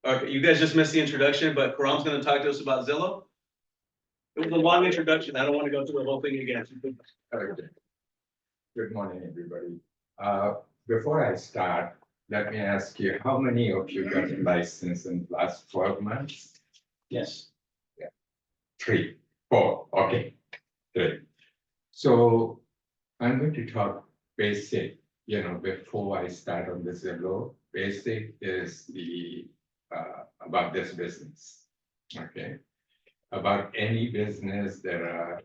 Okay, you guys just missed the introduction, but Karam's gonna talk to us about Zillow. It was a long introduction. I don't want to go through the whole thing again. Okay. Good morning, everybody. Before I start, let me ask you, how many of you got a license in the last 12 months? Yes. 3, 4, okay, good. So I'm going to talk basic, before I start on the Zillow. Basic is about this business, okay? About any business, there are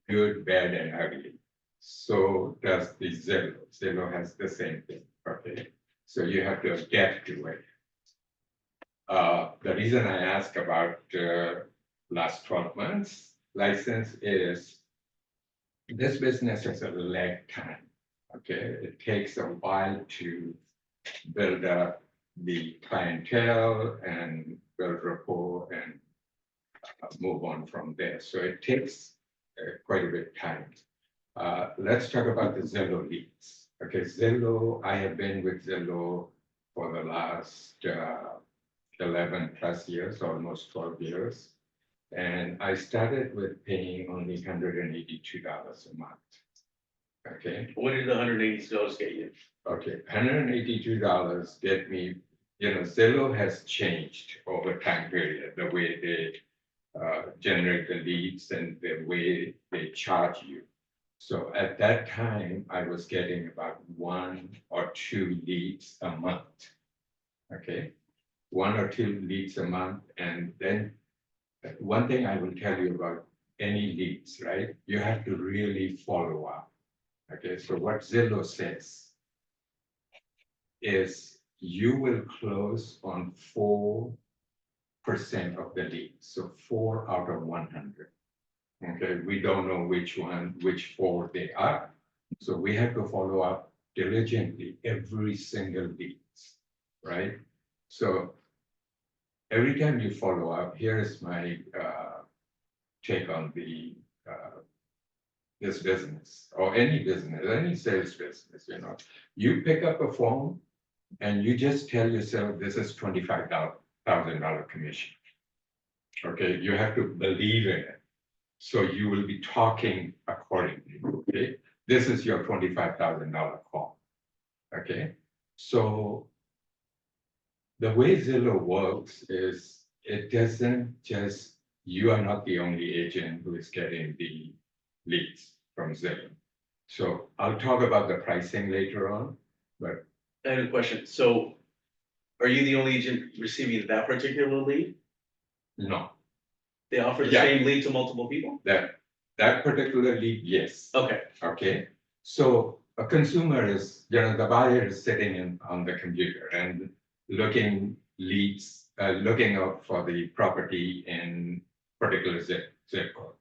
good, bad, and ugly. So does the Zillow. Zillow has the same thing, okay? So you have to adapt to it. The reason I ask about last 12 months license is this business has a lag time, okay? It takes a while to build up the clientele and build rapport and move on from there. So it takes quite a bit of time. Let's talk about the Zillow Leads. Okay, Zillow, I have been with Zillow for the last 11 plus years, almost 12 years. And I started with paying only $182 a month. Okay. What did the $182 get you? Okay, $182 get me, Zillow has changed over time period, the way they generate the leads and the way they charge you. So at that time, I was getting about 1 or 2 leads a month. Okay, 1 or 2 leads a month. And then one thing I will tell you about any leads, right? You have to really follow up. Okay, so what Zillow says is you will close on 4% of the leads, so 4 out of 100. Okay, we don't know which 4 they are. So we have to follow up diligently every single lead, right? So every time you follow up, here is my take on this business or any business, any sales business, you pick up a phone and you just tell yourself, this is $25,000 commission. Okay, you have to believe in it. So you will be talking accordingly, okay? This is your $25,000 call, okay? So the way Zillow works is it doesn't just, you are not the only agent who is getting the leads from Zillow. So I'll talk about the pricing later on, but. I have a question. So are you the only agent receiving that particular lead? No. They offer the same lead to multiple people? That particular lead, yes. Okay. Okay. So a consumer is, the buyer is sitting on the computer and looking up for the property in particular zip code.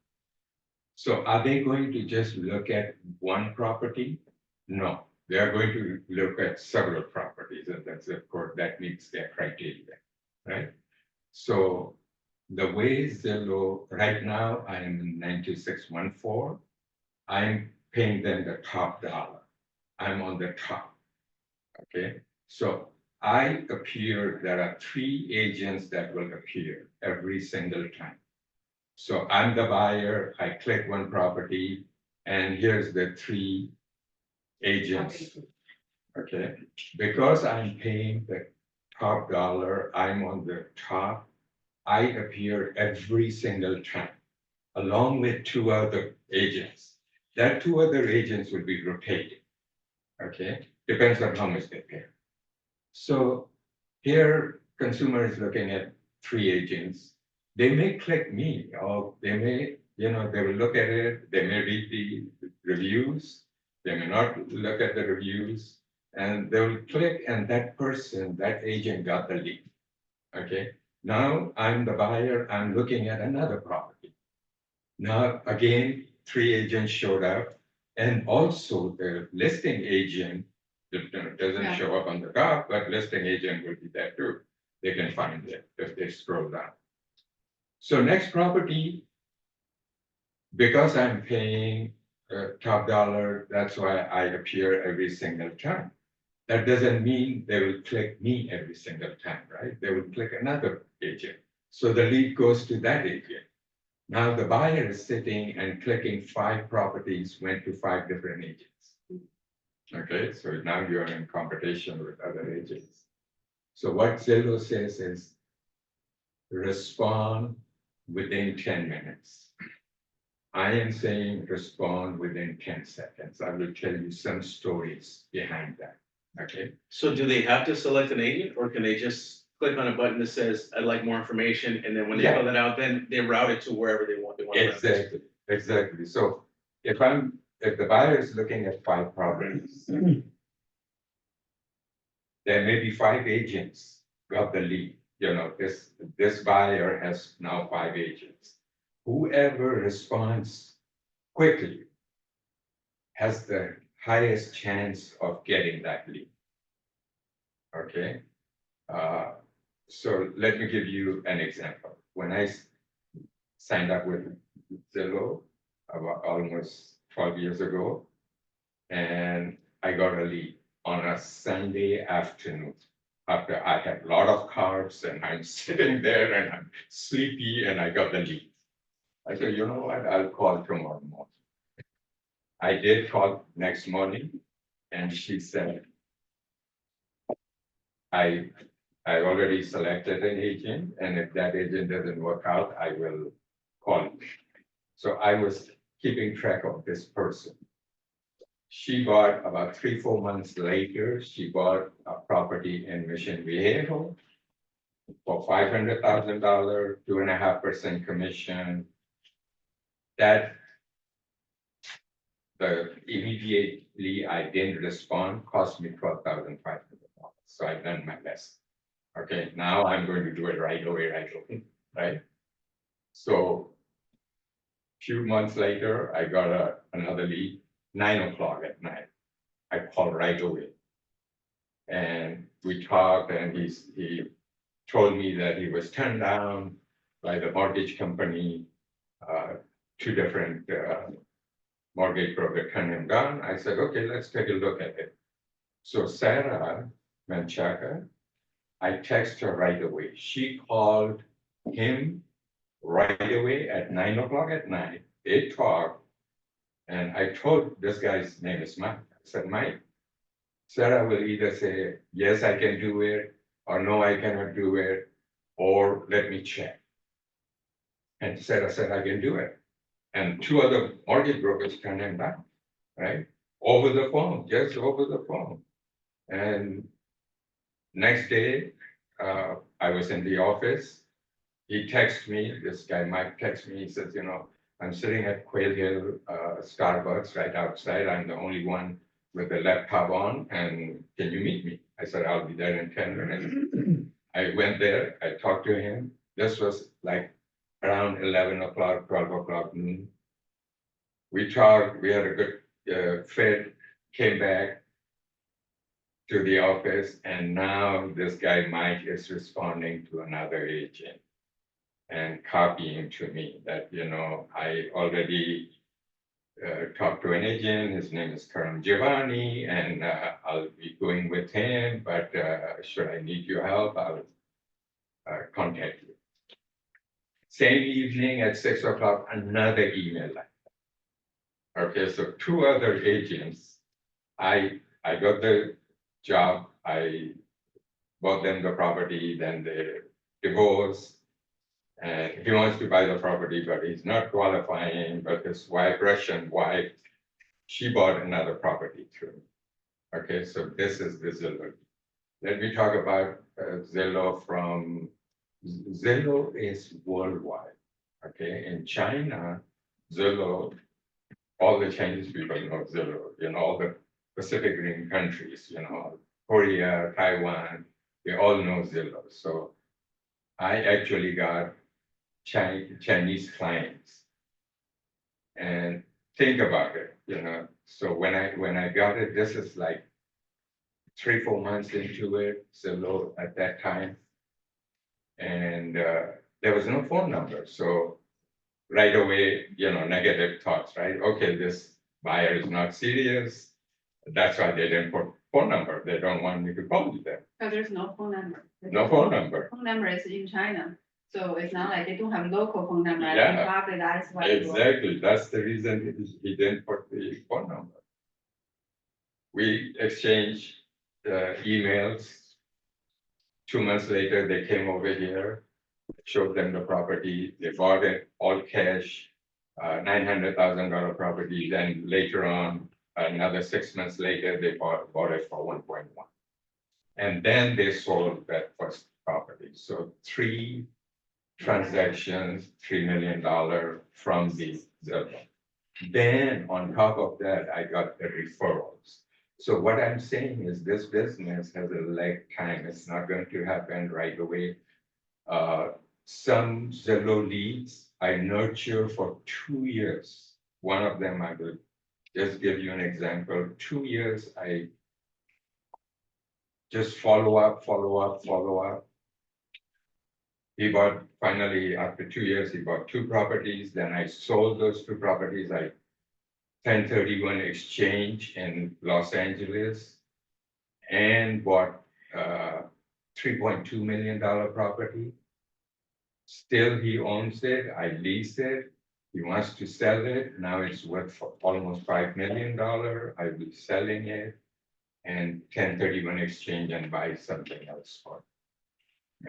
So are they going to just look at one property? No, they are going to look at several properties in that zip code that meets their criteria, right? So the way Zillow, right now, I am in 9614. I'm paying them the top dollar. I'm on the top, okay? So I appear, there are 3 agents that will appear every single time. So I'm the buyer, I click one property, and here's the 3 agents, okay? Because I'm paying the top dollar, I'm on the top, I appear every single time, along with 2 other agents. That 2 other agents will be rotated, okay? Depends on how much they pay. So here, consumer is looking at 3 agents. They may click me, or they may, they will look at it, they may read the reviews, they may not look at the reviews, and they will click, and that person, that agent got the lead, okay? Now I'm the buyer, I'm looking at another property. Now, again, 3 agents showed up, and also the listing agent doesn't show up on the top, but listing agent will be there too. They can find it if they scroll down. So next property, because I'm paying top dollar, that's why I appear every single time. that doesn't mean they will click me every single time, right? They will click another agent. So the lead goes to that agent. Now the buyer is sitting and clicking 5 properties, went to 5 different agents. Okay, so now you're in competition with other agents. So what Zillow says is respond within 10 minutes. I am saying respond within 10 seconds. I will tell you some stories behind that. Okay. So do they have to select an agent, or can they just click on a button that says, I'd like more information, and then when they Yeah. fill it out, then they route it to wherever they want to route it? Exactly, exactly. So if the buyer is looking at 5 properties, there may be 5 agents got the lead. You know, this buyer has now 5 agents. Whoever responds quickly has the highest chance of getting that lead. Okay. So let me give you an example. When I signed up with Zillow about almost 12 years ago, and I got a lead on a Sunday afternoon after I had a lot of carbs and I'm sitting there and I'm sleepy and I got the lead. I said, you know what, I'll call tomorrow morning. I did call next morning and she said, I already selected an agent, and if that agent doesn't work out, I will call you. So I was keeping track of this person. She bought about 3-4 months later, she bought a property in Mission Viejo for $500,000, 2.5% commission. That immediately I didn't respond, cost me $12,500. So I've done my best. Okay, now I'm going to do it right away, right? So few months later, I got another lead, 9 o'clock at night. I called right away. And we talked, and he told me that he was turned down by the mortgage company. 2 different mortgage brokers turned him down. I said, okay, let's take a look at it. So Sarah Menchaca, I texted her right away. She called him right away at 9 o'clock at night. They talked, and I told this guy's name is Mike. I said, Mike, Sarah will either say, yes, I can do it, or no, I cannot do it, or let me check. And Sarah said, I can do it. And 2 other mortgage brokers turned him down, right? Over the phone, just over the phone. And next day, I was in the office. He texted me, this guy Mike texted me, he says, you know, I'm sitting at Quail Hill Starbucks right outside. I'm the only one with the laptop on, and can you meet me? I said, I'll be there in 10 minutes. I went there, I talked to him. This was like around 11 o'clock, 12 o'clock noon. We talked, we had a good fit, came back to the office, and now this guy Mike is responding to another agent and copying to me that, you know, I already talked to an agent, his name is Karam Jivani, and I'll be going with him, but should I need your help, I'll contact you. Same evening at 6 o'clock, another email. Okay, so 2 other agents, I got the job, I bought them the property, then they divorced. And he wants to buy the property, but he's not qualifying, but his wife, Russian wife, she bought another property through. Okay, so this is the Zillow. Let me talk about Zillow Zillow is worldwide. Okay, in China, Zillow, all the Chinese people know Zillow, you know, all the Pacific Rim countries, you know, Korea, Taiwan, they all know Zillow. So I actually got Chinese clients. And think about it, you know. So when I got it, this is like 3-4 months into it, Zillow at that time. And there was no phone number. So right away, you know, negative thoughts, right? Okay, this buyer is not serious. That's why they didn't put phone number. They don't want me to call them. But there's no phone number. No phone number. Phone number is in China, so it's not like they don't have local phone number. I Yeah, think probably that is why. people- Exactly. That's the reason he didn't put the phone number. We exchanged emails. 2 months later, they came over here, showed them the property. They bought it all cash, $900,000 property. Then later on, another 6 months later, they bought it for 1.1. And then they sold that first property. So 3 transactions, $3 million from the Zillow. Then on top of that, I got the referrals. So what I'm saying is this business has a lag time. It's not going to happen right away. Some Zillow leads I nurture for 2 years. One of them, I will just give you an example. 2 years, I just follow up. He bought, finally, after 2 years, he bought 2 properties. Then I sold those 2 properties. I 1031 exchange in Los Angeles and bought $3.2 million property. Still, he owns it. I lease it. He wants to sell it. Now it's worth for almost $5 million. I will be selling it and 1031 exchange and buy something else for it.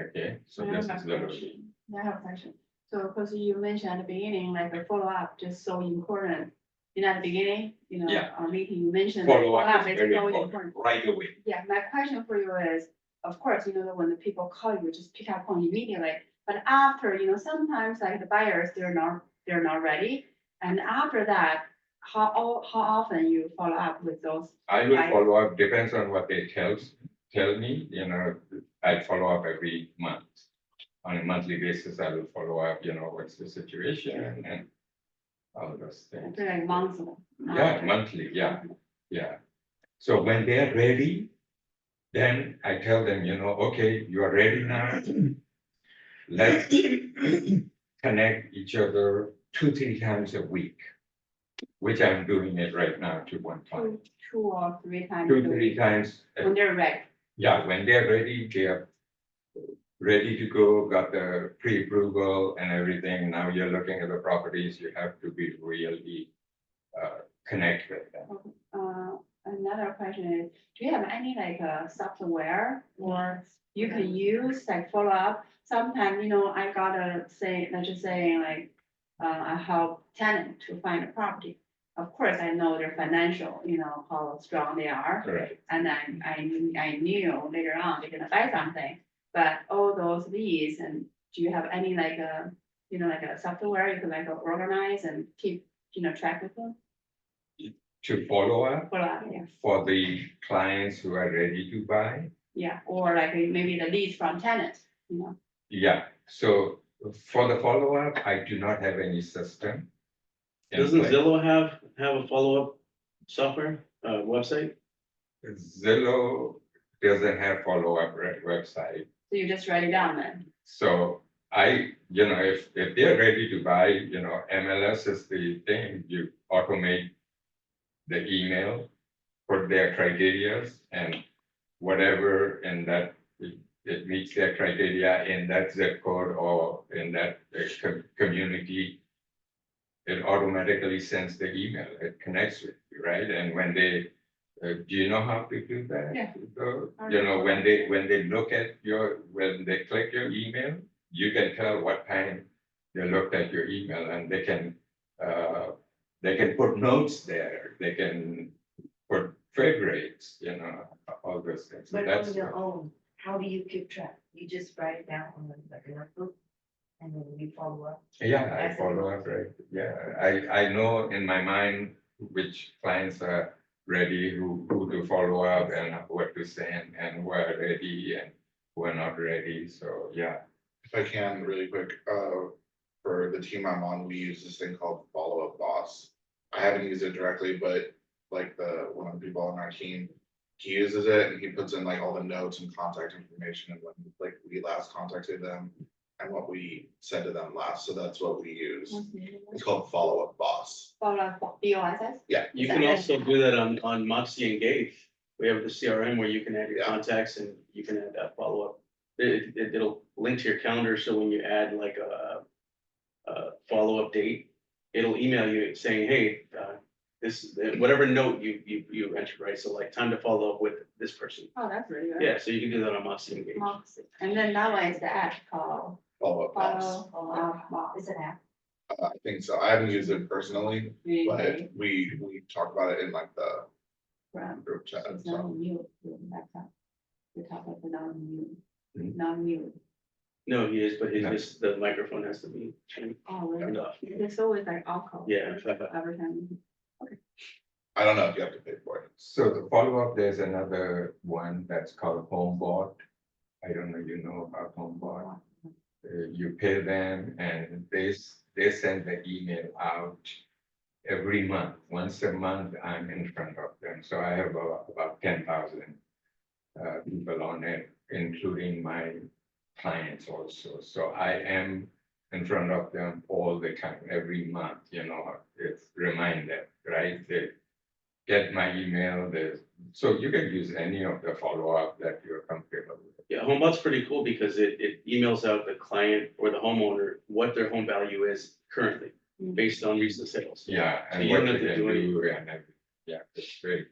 Okay, so I this have is a the question. I have a question. So, because you mentioned at the beginning, like the follow-up just so important. You know, at the beginning, Yeah. our meeting, you mentioned. that follow-up is very so important right away. Yeah, my question for you is, of course, when the people call you, just pick up phone immediately. But after, sometimes like the buyers, they're not ready. And after that, how often you follow up with those? I will buyers? follow up, depends on what they tell me, I follow up every month. On a monthly basis, I will follow up, what's the situation and all those things. After like months. Yeah, monthly, yeah. So when they're ready, then I tell them, okay, you are ready now. Let's connect each other 2-3 times a week, which I'm doing it right now to one time. Two or 3 times. 2-3 times. When they're ready. Yeah, when they're ready, they are ready to go, got the pre-approval and everything. Now you're looking at the properties, you have to be really connect with them. Another question is, do you have any like software or you can use like follow up? Sometimes, I gotta say, let's just say like, I help tenant to find a property. Of course, I know their financial, how strong they are. Correct. And then I knew later on they're gonna buy something, but all those leads, and do you have any like like a software you can like organize and keep, track with them? To follow up Follow up, yeah. for the clients who are ready to buy. Yeah, or like maybe the leads from tenants, Yeah, so for the follow-up, I do not have any system. in Doesn't place. Zillow have a follow-up software, website? Zillow doesn't have follow-up website. So you just write it down then. So if they're ready to buy, MLS is the thing, you automate the email, put their criterias and whatever in that, it meets their criteria in that zip code or in that community, it automatically sends the email, it connects with you, right? And when they, do you know how to do that? Yeah. So, when they look at when they click your email, you can tell what time they looked at your email and they can put notes there, they can put favorites, all those things. So But that's on your own, how do you keep track? You just write it down on like a notebook and then you follow up? Yeah, I As a follow up, right? Yeah, I know in my mind which clients are ready, who to follow up and what to send and who are ready and who are not ready. So, yeah. If I can, really quick, for the team I'm on, we use this thing called Follow Up Boss. I haven't used it directly, but like one of the people on our team, he uses it and he puts in like all the notes and contact information and when like we last contacted them. and what we said to them last, so that's what we use. What's the name? It's called Follow Up Boss. Follow up BOSS? You can also do that on Moxie Engage. We have the CRM where you can add your Yeah. contacts and you can add that follow-up. It'll link to your calendar, so when you add like a follow-up date, it'll email you saying, hey, this, whatever note you entered, right? So like time to follow up with this person. Oh, that's really good. Yeah, so you can do that on Moxie Engage. Moxie. And then that one is the app called Follow Up Boss. Follow Up. Is it app? I think so. I haven't used it personally, Really but great. we talked about it in like the From- group chat. It's So not new, laptop. The top of the non-new, Mhm. non-new. No, he is, but No. the microphone has to be turned Oh, really? off. It's always like alcohol. Yeah. Every time. I don't know if you have to pay for it. So the follow-up, there's another one that's called HomeBot. I don't know, you know about HomeBot. You pay them and they send the email out every month. Once a month, I'm in front of them. So I have about 10,000 people on it, including my clients also. So I am in front of them all the time, every month, it's remind them, right? They get my email, so you can use any of the follow-up that you're comfortable with. Yeah, HomeBot's pretty cool because it emails out the client or the homeowner what their home value is currently Mm. based on recent sales. Yeah, So and you what don't you have to can do anything. do and everything. Yeah, it's very.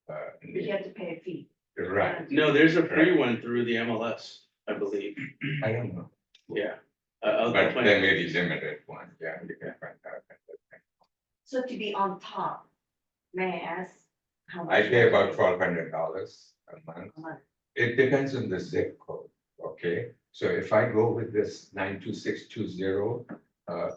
But you have to pay a fee. Right, No, there's a free one through the MLS, I believe. I don't know, Yeah. I'll but find there out. may be limited one, yeah, you can find out. So to be on top, may I ask? How much I you pay have to about pay $1,200 a month. a month? It depends on the zip code, okay? So if I go with this 92620,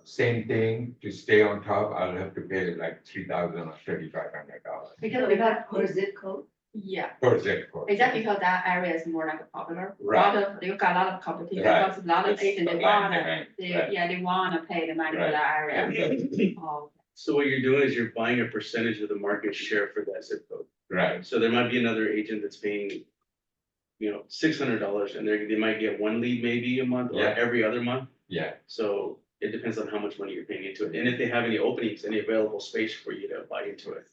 same thing, to stay on top, I'll have to pay like $3,000 or $3,500 Because, So is that per zip code? yeah, per zip code. is that because that area is more like popular? Right. You got a lot of competition, Right. because a lot of It's agents, they supply and wanna, demand, they, right. yeah, they wanna pay the money for Right. that area. Yeah. Oh, So what you're doing is you're buying a percentage of the market share for that zip code. Right, So there might be another agent that's paying, $600 and they might get one lead maybe a month or Yeah. every other month. yeah, So it depends on how much money you're paying into it. And if they have any openings, any available space for you to buy into it.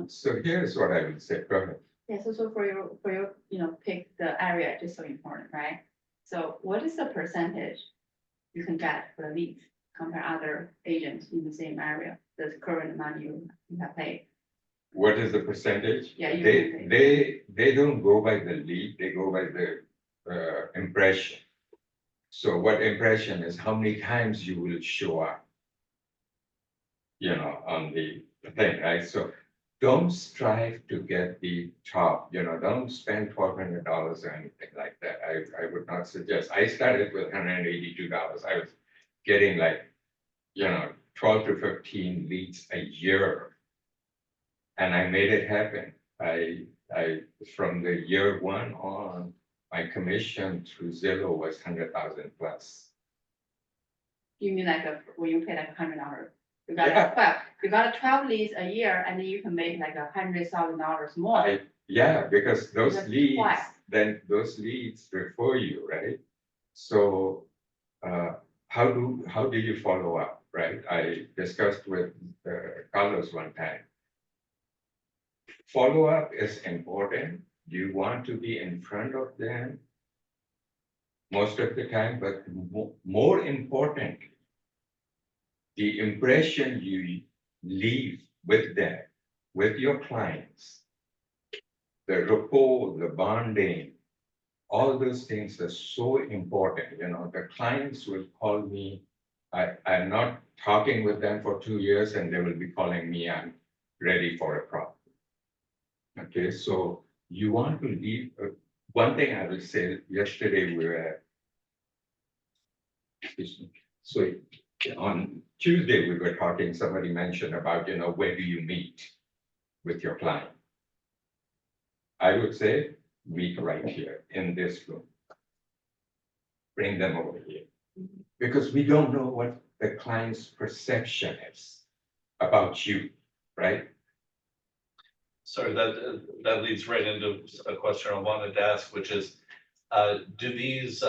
so here's what I would say, go ahead. Yeah, so for your, pick the area, just so important, right? So what is the percentage you can get for the leads compared to other agents in the same area, the current amount you have paid? What is the percentage? Yeah, you They, can they don't go by the lead, they go by the impression. So what impression is how many times you will show up. On the thing, right? So don't strive to get the top, don't spend $1,200 or anything like that. I would not suggest. I started with $182. I was getting like, 12 to 15 leads a year. And I made it happen. I, from the year one on, my commission through Zillow was 100,000 plus. You mean like when you pay like $100? You Yeah. got 12 leads a year, and then you can make like $100,000 more. Yeah, because those That's leads, twice. then those leads refer you, right? So, how do you follow up, right? I discussed with Carlos one time. Follow up is important. You want to be in front of them most of the time, but more importantly, the impression you leave with them, with your clients, the rapport, the bonding, all those things are so important. The clients will call me. I'm not talking with them for 2 years and they will be calling me, I'm ready for a property. Okay, so you want to leave. One thing I will say, yesterday we were, so on Tuesday we were talking, somebody mentioned about, where do you meet with your client? I would say, meet right here in this room. Bring them over here. Because we don't know what the client's perception is about you, right? Sorry, that leads right into a question I wanted to ask, which is, do these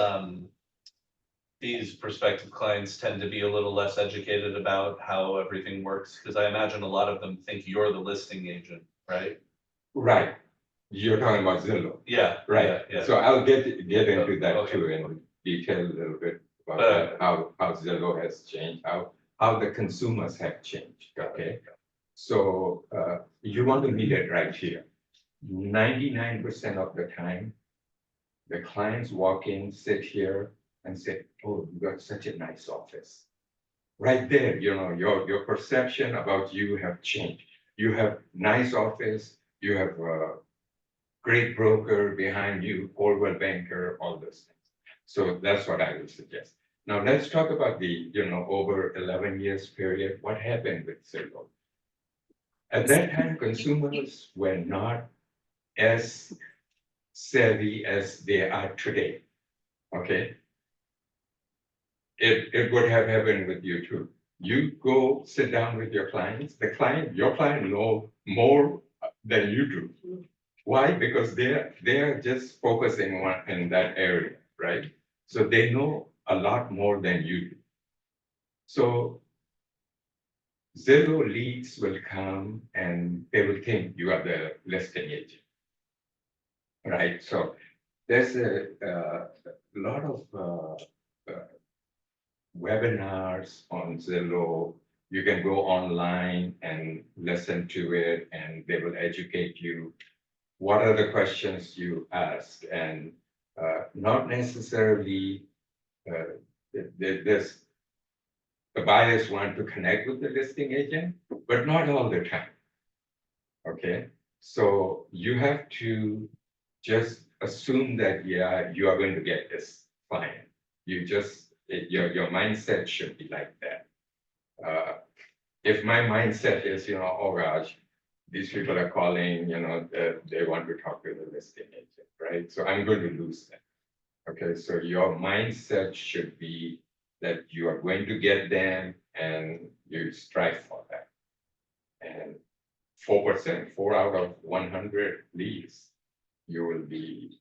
these prospective clients tend to be a little less educated about how everything works? Because I imagine a lot of them think you're the listing agent, right? Right, you're talking about Zillow, Yeah. right? Yeah. So I'll get into that Okay. too in detail a little bit about Uh, that, how Zillow has changed, how the consumers have changed, okay? So, you want to meet it right here. 99% of the time, the clients walk in, sit here and say, oh, you got such a nice office. Right there, your perception about you have changed. You have nice office, you have a great broker behind you, Coldwell banker, all those things. So that's what I would suggest. Now let's talk about the, over 11 years period, what happened with Zillow? At that time, consumers were not as savvy as they are today. Okay. It would have happened with you too. You go sit down with your clients, your client know more than you do. Why? Because they're just focusing on in that area, right? So they know a lot more than you do. So Zillow leads will come and they will think you are the listing agent, right? So there's a lot of webinars on Zillow. You can go online and listen to it, and they will educate you. What are the questions you ask? And not necessarily, there's the buyers want to connect with the listing agent, but not all the time. Okay, so you have to just assume that, yeah, you are going to get this client. Your mindset should be like that. If my mindset is, oh gosh, these people are calling, they want to talk to the listing agent, right? So I'm going to lose them. Okay, so your mindset should be that you are going to get them and you strive for that. And 4%, 4 out of 100 leads, you will be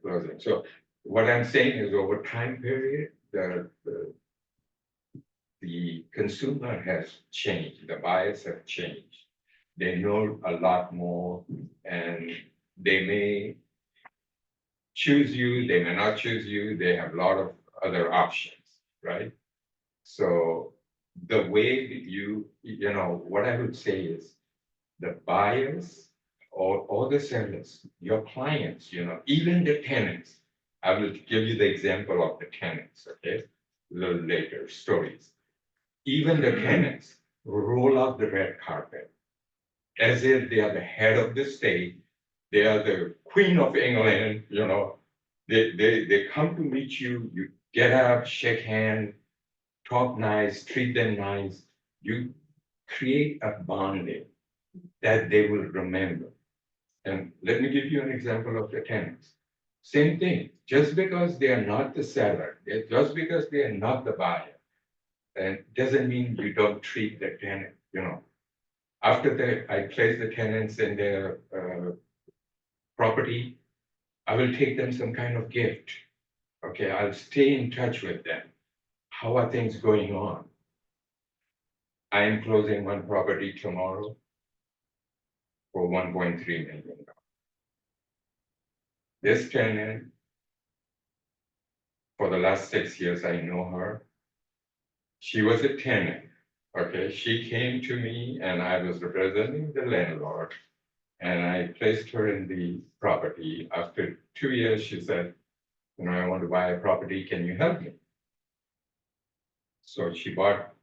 closing. So what I'm saying is over time period, the consumer has changed, the buyers have changed. They know a lot more and they may choose you, they may not choose you, they have a lot of other options, right? So the way that what I would say is the buyers or the sellers, your clients, even the tenants. I will give you the example of the tenants, okay? A little later, stories. Even the tenants roll out the red carpet as if they are the head of the state. They are the queen of England, They come to meet you, you get up, shake hand, talk nice, treat them nice. You create a bonding that they will remember. And let me give you an example of the tenants. Same thing, just because they are not the seller, just because they are not the buyer, and doesn't mean you don't treat the tenant, After I place the tenants in their property, I will take them some kind of gift. Okay, I'll stay in touch with them. How are things going on? I am closing one property tomorrow for $1.3 million. This tenant, for the last 6 years, I know her. She was a tenant. Okay, she came to me and I was representing the landlord. And I placed her in the property. After 2 years, she said, I want to buy a property. Can you help me? So she bought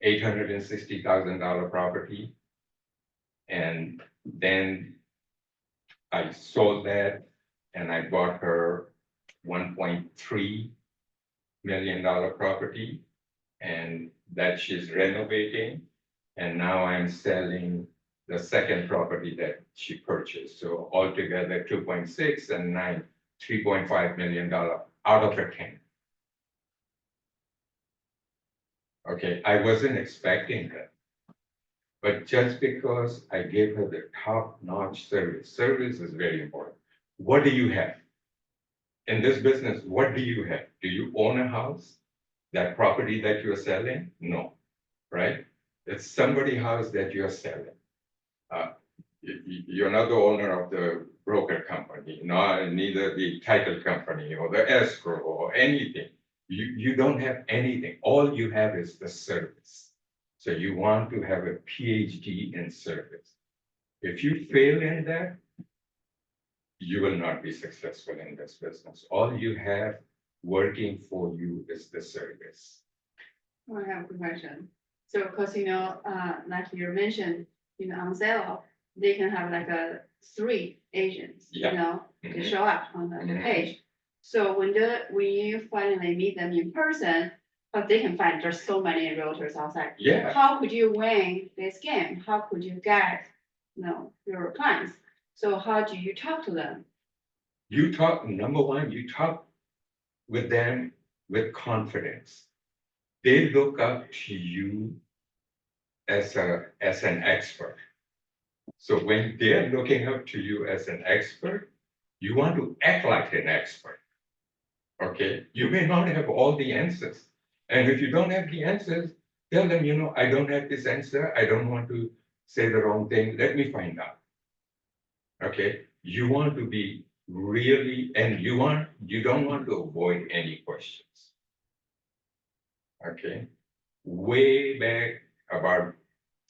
$860,000 property. And then I sold that and I bought her $1.3 million property, and that she's renovating. And now I'm selling the second property that she purchased. So altogether 2.6 and 9, $3.5 million out of a 10. Okay, I wasn't expecting that. But just because I gave her the top-notch service is very important. What do you have? in this business, what do you have? Do you own a house? That property that you're selling? No, right? It's somebody's house that you're selling. You're not the owner of the broker company, neither the title company or the escrow or anything. You don't have anything. All you have is the service. So you want to have a PhD in service. If you fail in that, you will not be successful in this business. All you have working for you is the service. I have a question. So, cause like you mentioned, on Zillow, they can have like 3 agents, Yeah. to Mhm. show up on the Mhm. page. So when you finally meet them in person, but they can find there's so many realtors outside. Yeah, How could you win this game? How could you get, your clients? So how do you talk to them? you talk, number one, you talk with them with confidence. They look up to you as an expert. So when they're looking up to you as an expert, you want to act like an expert. Okay, you may not have all the answers. And if you don't have the answers, tell them, I don't have this answer. I don't want to say the wrong thing. Let me find out. Okay, you want to be really, and you don't want to avoid any questions. Okay, way back about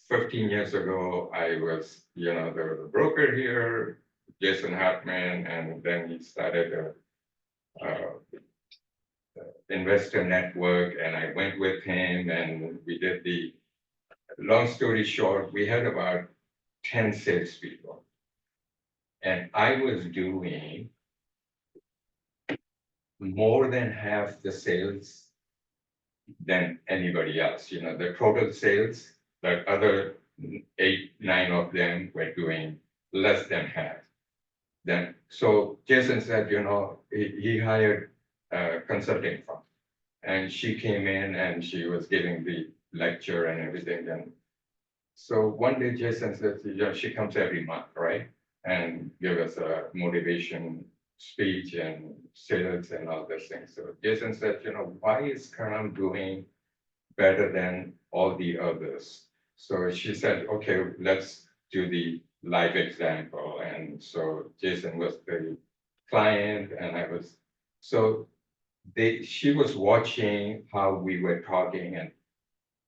15 years ago, I was, there was a broker here, Jason Hartman, and then he started a investor network, and I went with him, and we did long story short, we had about 10 salespeople. And I was doing more than half the sales than anybody else. The total sales, the other 8, 9 of them were doing less than half. Then, so Jason said, he hired a consulting firm, and she came in and she was giving the lecture and everything. And so one day Jason said, she comes every month, right? And give us a motivation speech and sales and all those things. So Jason said, why is Karam doing better than all the others? So she said, okay, let's do the live example. And so Jason was the client and I was, so she was watching how we were talking, and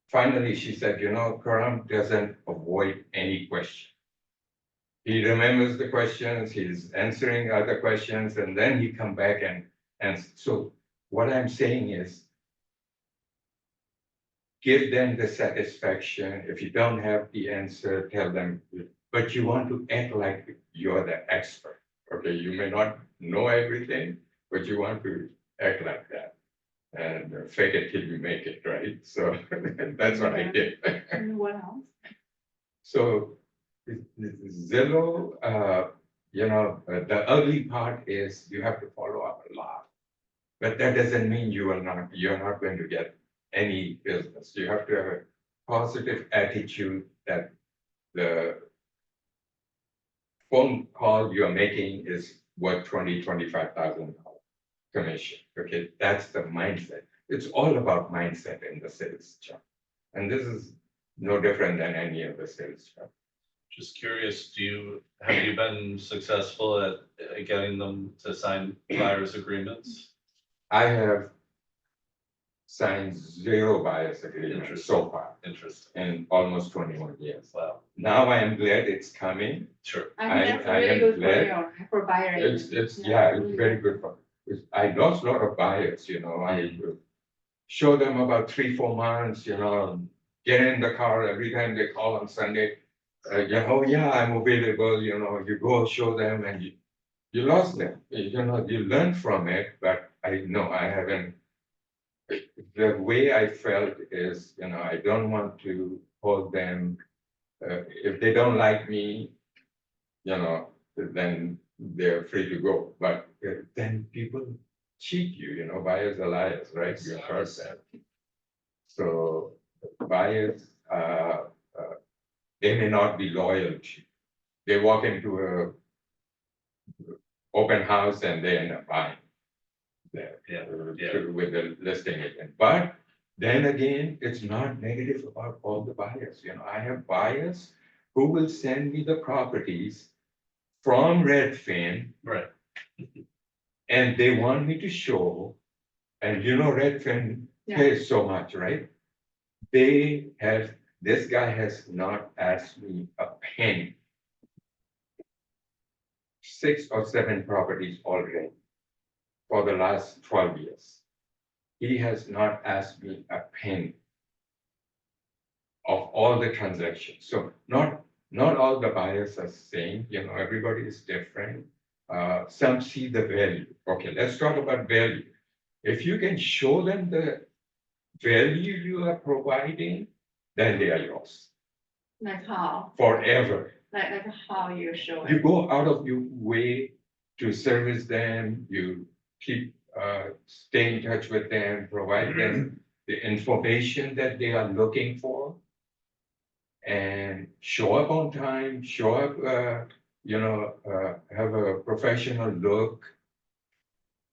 finally she said, Karam doesn't avoid any question. He remembers the questions, he's answering other questions, and then he come back and so what I'm saying is give them the satisfaction. If you don't have the answer, tell them, but you want to act like you're the expert. Okay, you may not know everything, but you want to act like that. And fake it till you make it, right? So that's what I did. And what else? So Zillow, the ugly part is you have to follow up a lot. But that doesn't mean you're not going to get any business. You have to have a positive attitude that the phone call you're making is worth $25,000 commission. Okay, that's the mindset. It's all about mindset in the sales job. And this is no different than any other sales job. Just curious, have you been successful at getting them to sign buyer's agreements? I have signed 0 buyer's agreements so far Interesting. in almost 21 years. Wow. Now I am glad it's coming. Sure. I think that's I really am good glad. for buyer agents. It's Mhm. very good for. I lost a lot of buyers. I show them about 3, 4 months. Get in the car every time they call on Sunday. Oh yeah, I'm available. You go show them, and you lost them. You learn from it, but I haven't. The way I felt is, I don't want to hold them. If they don't like me, then they're free to go. But then people cheat you, buyers are liars, right? You heard that. So buyers, they may not be loyal to you. They walk into a open house and they end up buying. there. Yeah, With the listing agent, but then again, it's not negative about all the buyers, I have buyers who will send me the properties from Redfin, right, and they want me to show, and Redfin Yeah. pays so much, right? This guy has not asked me a penny. 6 or 7 properties already for the last 12 years. He has not asked me a penny of all the transactions. So not all the buyers are same, everybody is different. Some see the value. Okay, let's talk about value. If you can show them the value you are providing, then they are yours Like how, forever. like how you show You it. go out of your way to service them, you keep, stay in touch with them, provide them the information that they are looking for. And show up on time, show up, have a professional look.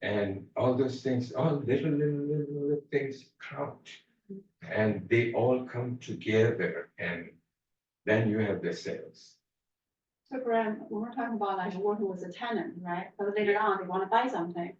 And all those things, all little things count. And they all come together, and then you have the sales. So Graham, when we're talking about like working with a tenant, right? But later on, they want to buy something.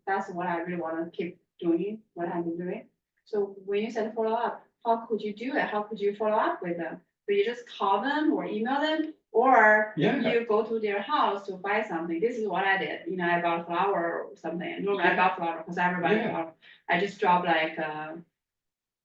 That's what I really want to keep doing, what I've been doing. So when you said follow up, how could you do it? How could you follow up with them? Do you just call them or email them? Or Yeah. you go to their house to buy something? This is what I did. I bought flour or something. Normally I bought flour because everybody Yeah. flour. I just dropped like,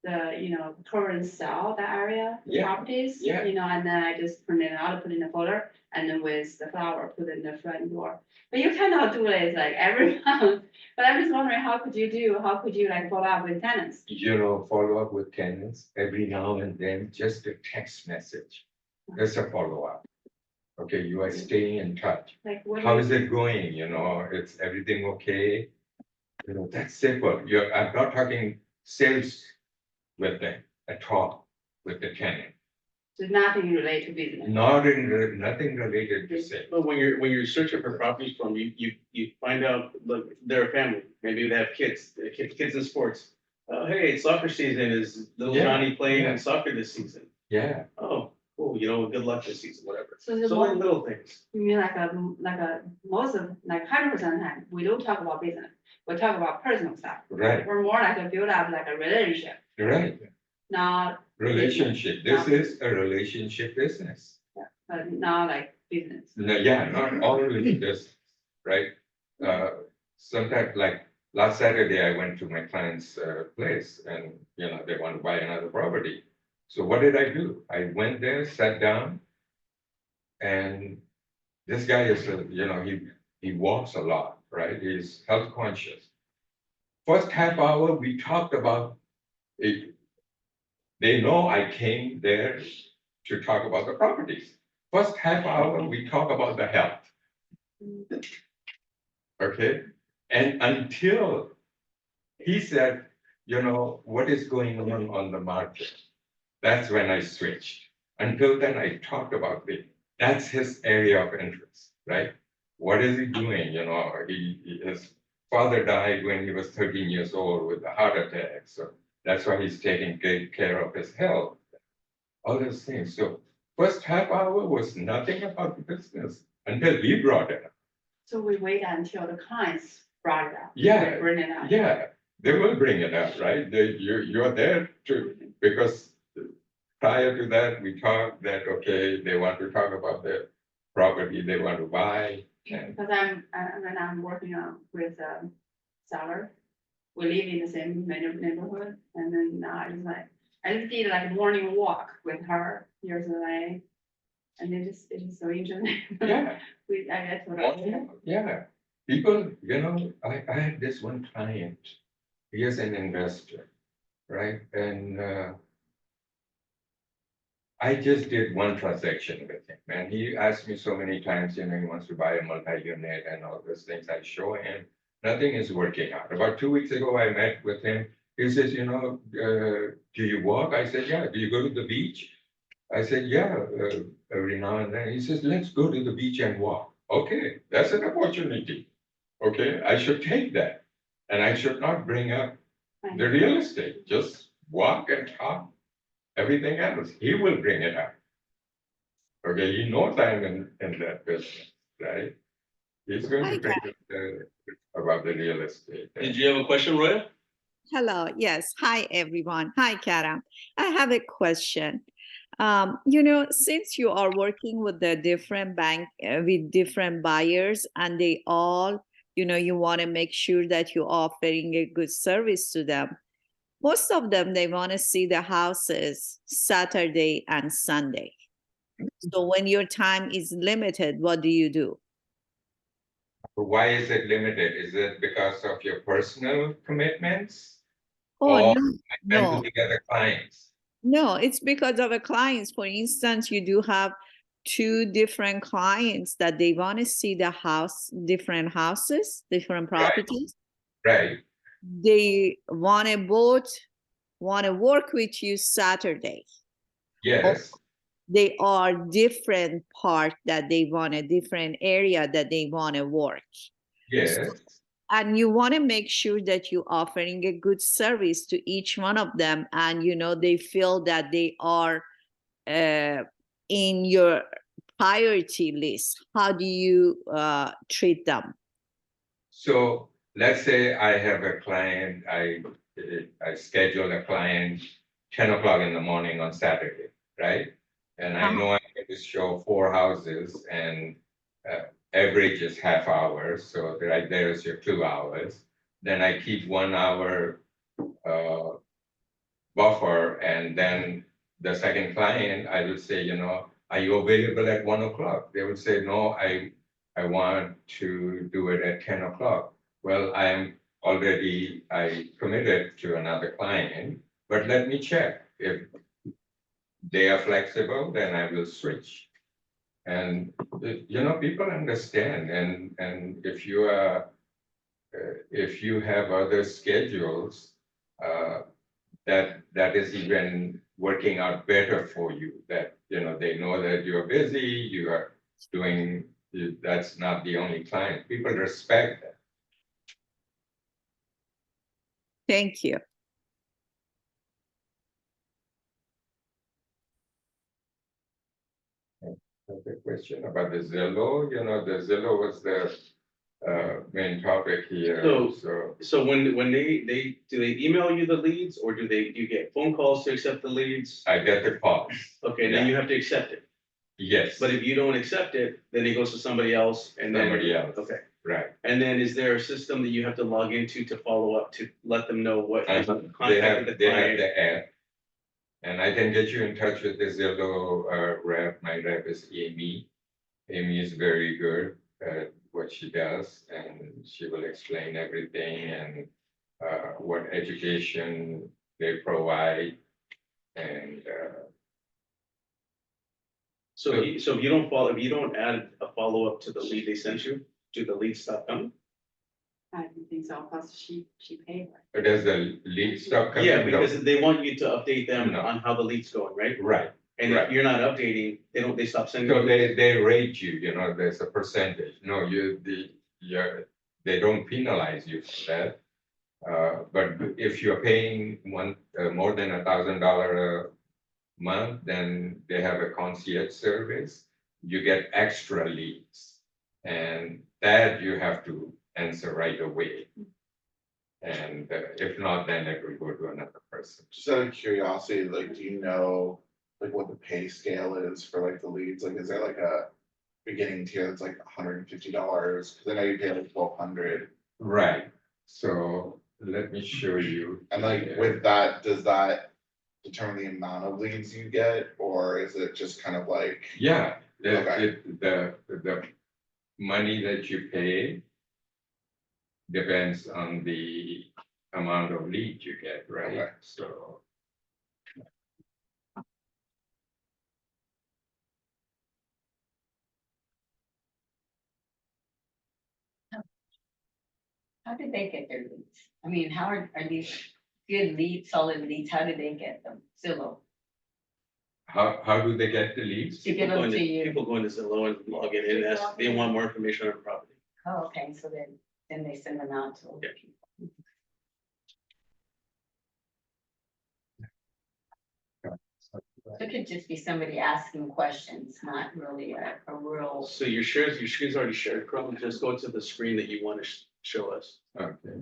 the current sale, that area, the Yeah. properties. Yeah. And then I just print it out, put in a folder, and then with the flower, put in the front door. But you cannot do it like every month. But I'm just wondering, how could you like follow up with tenants? Follow up with tenants every now and then, just a text message. That's a follow up. Okay, you are staying in touch. Like what? How is it going? It's everything okay? That's simple. I'm not talking sales with them at all, with the tenant. There's nothing related to business. Nothing related to sales. But when you're searching for properties from, you find out, look, they're a family, maybe they have kids, kids in sports. Oh, hey, it's soccer season, is little Yeah, Johnny playing yeah. soccer this season? Yeah, Oh, cool, good luck this season, whatever. So the So more, many little things. you mean like a most of like 100% of the time, we don't talk about business. We talk about personal stuff. right, We're more like a build up like a relationship, right. not Relationship. This is a relationship business. but not like business. No, yeah, not always business, right? Sometimes like last Saturday, I went to my client's place and, they want to buy another property. So what did I do? I went there, sat down. And this guy is, he walks a lot, right? He's health conscious. First half hour, we talked about it. They know I came there to talk about the properties. First half hour, we talk about the health. Okay, and until he said, what is going on the market? That's when I switched. Until then, I talked about that's his area of interest, right? What is he doing? His father died when he was 13 years old with a heart attack. So that's why he's taking great care of his health. All those things. So first half hour was nothing about the business until he brought it up. So we wait until the clients brought it up. Yeah, We bring it up. Yeah, they will bring it up, right? You're there because prior to that, we talked that, okay, they want to talk about the property they want to buy. And Because when I'm working on with seller, we live in the same neighborhood, and then I just did like a morning walk with her years away, and it's just so interesting. yeah, I told her, yeah. People, I had this one client, he is an investor, right? And I just did one transaction with him, and he asked me so many times, he wants to buy a multi-unit and all those things. I show him, nothing is working out. About 2 weeks ago, I met with him. He says, do you walk? I said, yeah. Do you go to the beach? I said, yeah, every now and then. He says, let's go to the beach and walk. Okay, that's an opportunity. Okay, I should take that. And I should not bring up I the know. real estate, just walk and talk. Everything else, he will bring it up. Okay, you know time in that business, right? He's going to Hi, bring up about the real estate. Did you have a question, Roya? Hello. Yes. Hi, everyone. Hi, Karam. I have a question. Since you are working with the different bank with different buyers, and they all, you want to make sure that you're offering a good service to them. Most of them, they want to see the houses Saturday and Sunday. So when your time is limited, what do you do? Why is it limited? Is it because of your personal commitments? Oh, Or no, commitment no. to the other clients? No, it's because of a clients. For instance, you do have two different clients that they want to see the house, different houses, different properties. Right, They want to both want to work with you Saturday. yes, They are different part that they want a different area that they want to work. yes, And you want to make sure that you're offering a good service to each one of them, and they feel that they are in your priority list. How do you treat them? so let's say I have a client, I schedule a client 10 o'clock in the morning on Saturday, right? And I know I'm going to show 4 houses and average is half hour, so right there is your 2 hours. Then I keep 1 hour buffer, and then the second client, I will say, are you available at 1 o'clock? They would say, no, I want to do it at 10 o'clock. Well, I committed to another client, but let me check. If they are flexible, then I will switch. And, people understand, and if you have other schedules, that is even working out better for you, that, they know that you're busy, you are doing, that's not the only client. People respect that. Thank you. The question about the Zillow, the Zillow was the main topic here, so. So when they do they email you the leads, or do you get phone calls to accept the leads? I get the calls. Okay, then Yeah. you have to accept it. Yes. But if you don't accept it, then it goes to somebody else and then. Somebody else. Okay. Right. And then is there a system that you have to log into to follow up, to let them know what? They contacted have the the client? app. And I can get you in touch with the Zillow rep. My rep is Amy. Amy is very good at what she does, and she will explain everything and what education they provide. And So if you don't add a follow-up to the lead they sent you, do the leads stop coming? I don't think so, because she paid. does the lead stop coming? Yeah, No. because they want you to update them No. on how the lead's going, right? Right. And Right. if you're not updating, they stop sending. So you. they rate you, there's a percentage. No, they don't penalize you for that. But if you're paying more than $1,000 a month, then they have a concierge service. You get extra leads, and that you have to answer right away. And if not, then it will go to another person. Just out of curiosity, like, do you know, like, what the pay scale is for like the leads? Like, is there like a beginning tier that's like $150? Cause I know you pay like 1,200. Right, so let me show you. And like with that, does that determine the amount of leads you get, or is it just kind of like? Yeah, Okay. the money that you pay depends on the amount of lead you get, right? Okay. So. How did they get their leads? I mean, how are these good leads, solid leads, how did they get them? Zillow, How do they get the leads? to give them to you? People go into Zillow and log in and ask, they want more information on the property. Oh, okay, so then they send them out to other Yeah. people. It could just be somebody asking questions, not really a real. So your screen's already shared, Chrome, just go to the screen that you want to show us. Okay.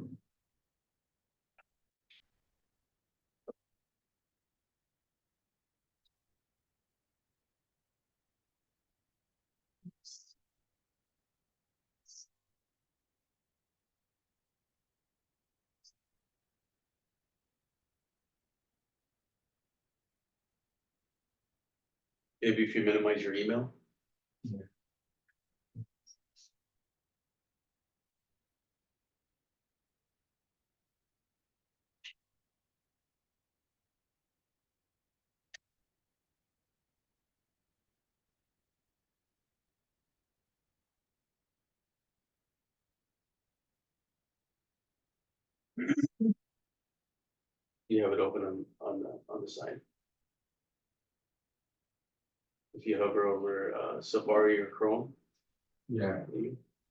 Maybe if you minimize your email. You have it open on the side. If you hover over Safari or Chrome. Yeah,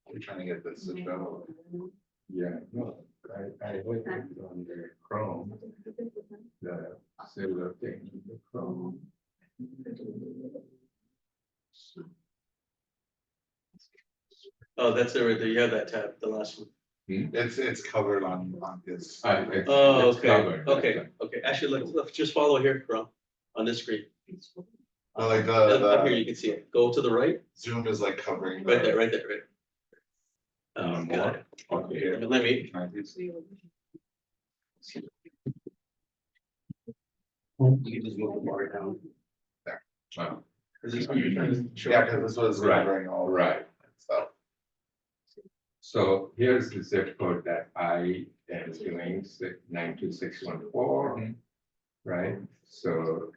I'm trying to get this to show. yeah, no, I looked at it on the Chrome, the Zillow thing, the Chrome. Oh, that's it right there. You have that tab, the last one. It's covered on his. Oh, It's okay, covered, okay, okay. Actually, let's just follow here, Chrome, on this screen. Oh, like Up here, the you can see it. Go to the right, Zoom is like covering. right the- there, right there, right. Oh, And got it. Okay. Here, let me. You can just move the bar down. Wow. Is this what you're trying to show? Yeah, because this was Right, covering all. right. Stuff. So here's the zip code that I am doing, 92614, right? So.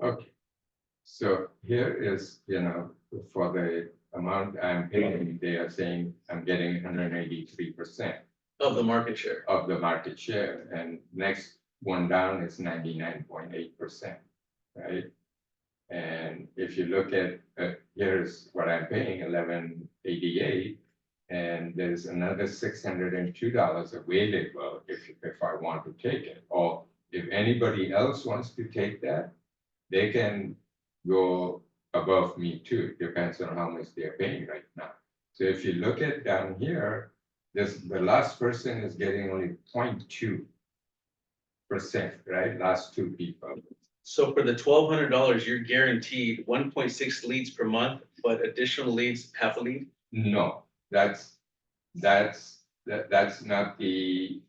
Okay, so here is, for the amount I'm paying, they are saying I'm getting 183% Of the market share. of the market share, and next one down is 99.8%, right? And if you look at, here's what I'm paying, 1188, and there's another $602 available if I want to take it, or if anybody else wants to take that, they can go above me too, depends on how much they're paying right now. So if you look at down here, the last person is getting only 0.2%, right? Last two people. So for the $1,200, you're guaranteed 1.6 leads per month, but additional leads, half a lead? No, that's not the,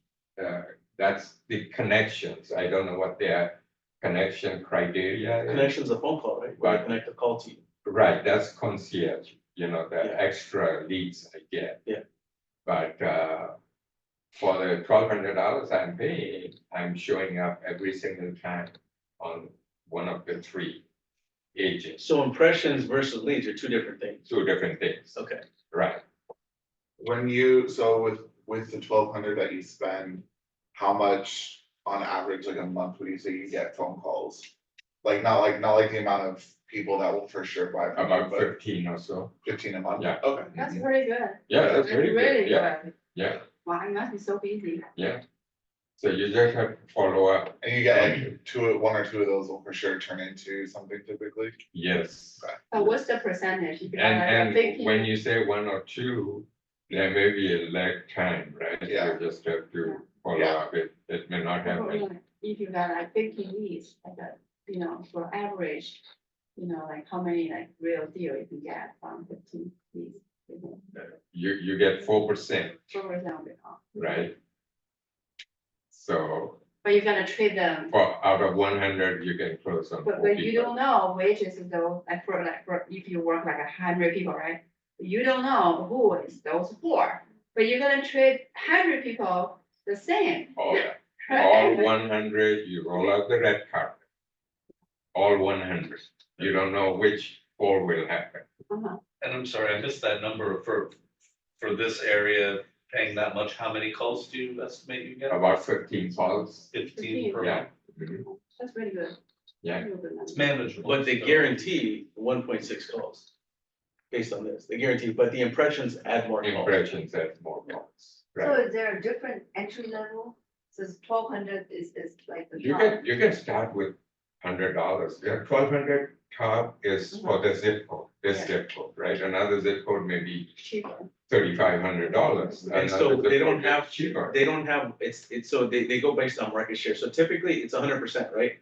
that's the connections. I don't know what their connection criteria is. Connection's a phone call, right? Where they Right. connect the call to you. Right, that's concierge, the Yeah. extra leads I get. Yeah. But for the $1,200 I'm paying, I'm showing up every single time on one of the three agents. So impressions versus leads are two different things. Two different things, Okay. right? When with the 1,200 that you spend, how much on average, like a month, would you say you get phone calls? Like not like the amount of people that will for sure buy. from you, About but 15 or so. 15 a month? Yeah. Okay. That's pretty good. Yeah, that's very good, Really yeah, good. yeah, Wow, it must be so busy. yeah. So you just have to follow up, And you get like one or two of those will for sure turn into something typically. yes. But what's the percentage? If you have like a And 50 when you say one or two, there may be a lag time, right? Yeah. You just have to follow Yeah. up, it may not happen. If you got like 50 leads, like for average, like how many like real deal you can get from 15 leads. You get 4%, 4% of it all. right? So But you gotta trade them, out of 100, you can close on but 4 you people. don't know which is though, for if you work like 100 people, right? You don't know who is those for, but you're gonna trade 100 people the same. All right? 100, you roll out the red carpet. all 100. You don't know which 4 will happen. Uh-huh. And I'm sorry, I missed that number for this area, paying that much, how many calls do you estimate you get? About 15 calls. 15 per Yeah. month. Mhm. That's really good. Yeah. Really good number. It's manageable. But they so- guarantee 1.6 calls. Based on this, they guarantee, but the impressions add more calls. Impressions at more calls. So Right. is there a different entry level? Says 1,200 is like the You top. can start with $100. Yeah, 1,200 top is for the zip code, this Yeah. zip code, right? Another zip code may be Cheaper. $3,500. And so Another zip they don't code is have, cheaper. they don't have, it's, so they go based on market share, so typically it's 100%, right?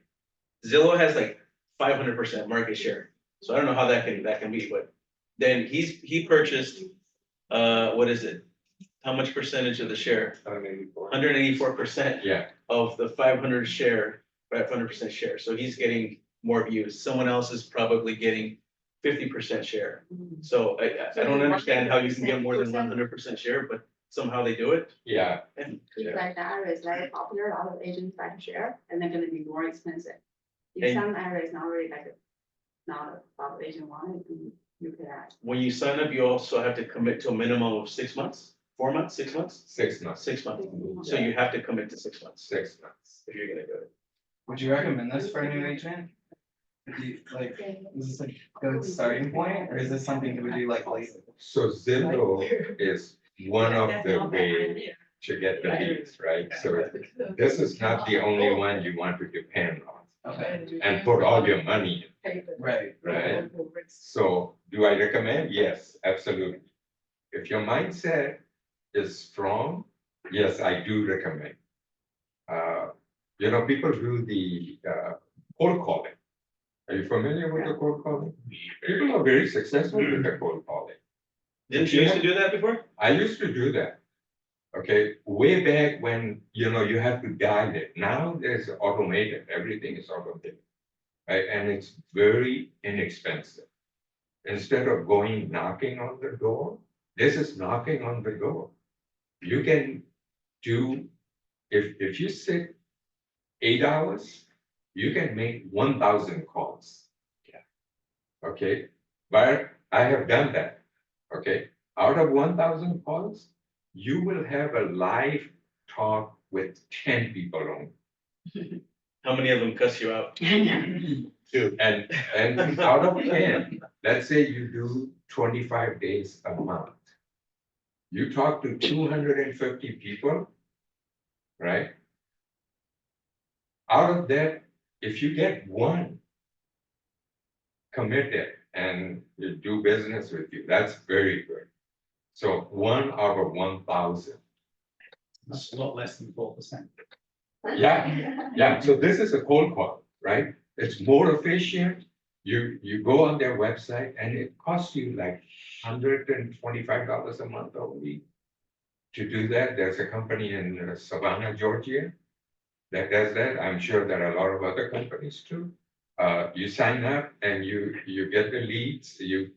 Zillow has like 500% market share, so I don't know how that can be, but then he purchased, what is it? How much percentage of the share? 184% Yeah, of the 500 share, 500% share, so he's getting more views, someone else is probably getting 50% share. So I don't understand how you can get more than 100% share, but somehow they do it. yeah, And If like the area is very popular, a lot of agents like to share, and they're gonna be more expensive. If And- some areas not really like, not a lot of agent want it, then you could add. when you sign up, you also have to commit to a minimum of 6 months, 4 months, 6 months, 6 months, 6 months. So you have to commit to 6 months 6 months. if you're gonna do it. Would you recommend this for a new agent? Like, is this a good starting point, or is this something that we do like later? So Zillow is one of the ways to get the leads, right? So this is not the only one you want to depend on Okay, and put all your money in. right. Right. So do I recommend? Yes, absolutely. If your mindset is strong, yes, I do recommend. People do the cold calling. Are you familiar with the cold calling? People are very successful with the cold calling. Didn't you used to do that before? I used to do that. Okay, way back when, you have to dial it. Now there's automated, everything is automated. Right, and it's very inexpensive. Instead of going knocking on the door, this is knocking on the door. You can do, if you sit 8 hours, you can make 1,000 calls. Yeah. Okay, but I have done that. Okay, out of 1,000 calls, you will have a live talk with 10 people only. How many of them cuss you out? And out of 10, let's say you do 25 days a month. You talk to 250 people, right? Out of that, if you get one committed and you do business with you, that's very good. So 1 out of 1,000. That's a lot less than 4%. Yeah, so this is a cold call, right? It's more efficient. You go on their website and it costs you like $125 a month only to do that. There's a company in Savannah, Georgia that does that. I'm sure there are a lot of other companies too. You sign up and you get the leads, you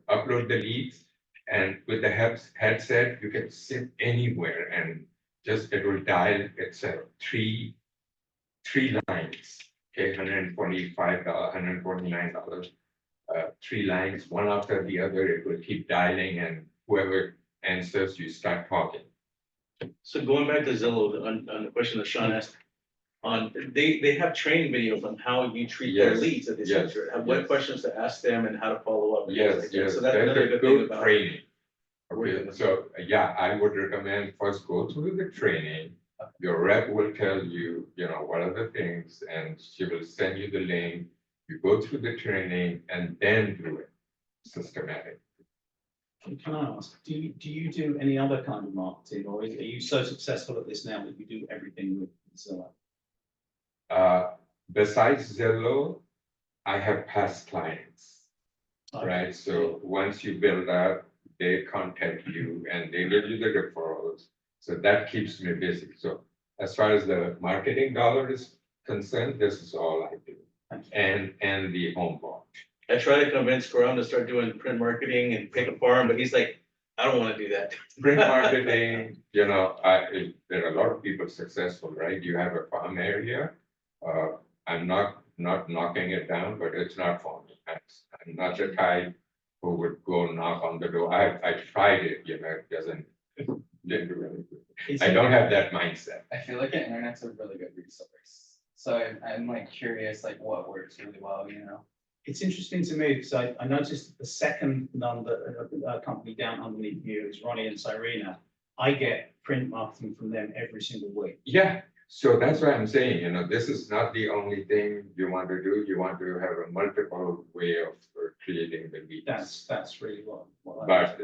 upload the leads, and with the headset, you can sit anywhere and it will dial, it's three lines, okay, $125, $149, 3 lines, one after the other, it will keep dialing, and whoever answers, you start talking. So going back to Zillow, on the question that Sean asked, they have training videos on how you treat their Yes, leads that they yes, send you, and what yes. questions to ask them and how to follow up. and things Yes, like that. yes, So that's there's another a good thing good about. training. working Okay, with so yeah, I would recommend first go through the training. Your rep will tell you, what are the things, and she will send you the link. You go through the training and then do it systematic. Can I ask, do you do any other kind of marketing, or are you so successful at this now that you do everything with Zillow? Besides Zillow, I have past clients, Okay. right? So once you build up, they contact you and they give you the referrals. So that keeps me busy. So as far as the marketing dollar is concerned, this is all I do. Thank you. And the home launch. I try to convince Karam to start doing print marketing and pick a farm, but he's like, I don't want to do that. Print marketing, there are a lot of people successful, right? You have a farm area. I'm not not knocking it down, but it's not for me. I'm not the type who would go knock on the door. I tried it, it didn't do anything. I don't have that mindset. I feel like the internet's a really good resource. So I'm like curious, like what works really well, you know? It's interesting to me because I noticed the second company down underneath you is Ronnie and Cyrena. I get print marketing from them every single week. Yeah, so that's why I'm saying, this is not the only thing you want to do. You want to have a multiple way of creating the leads. That's really what But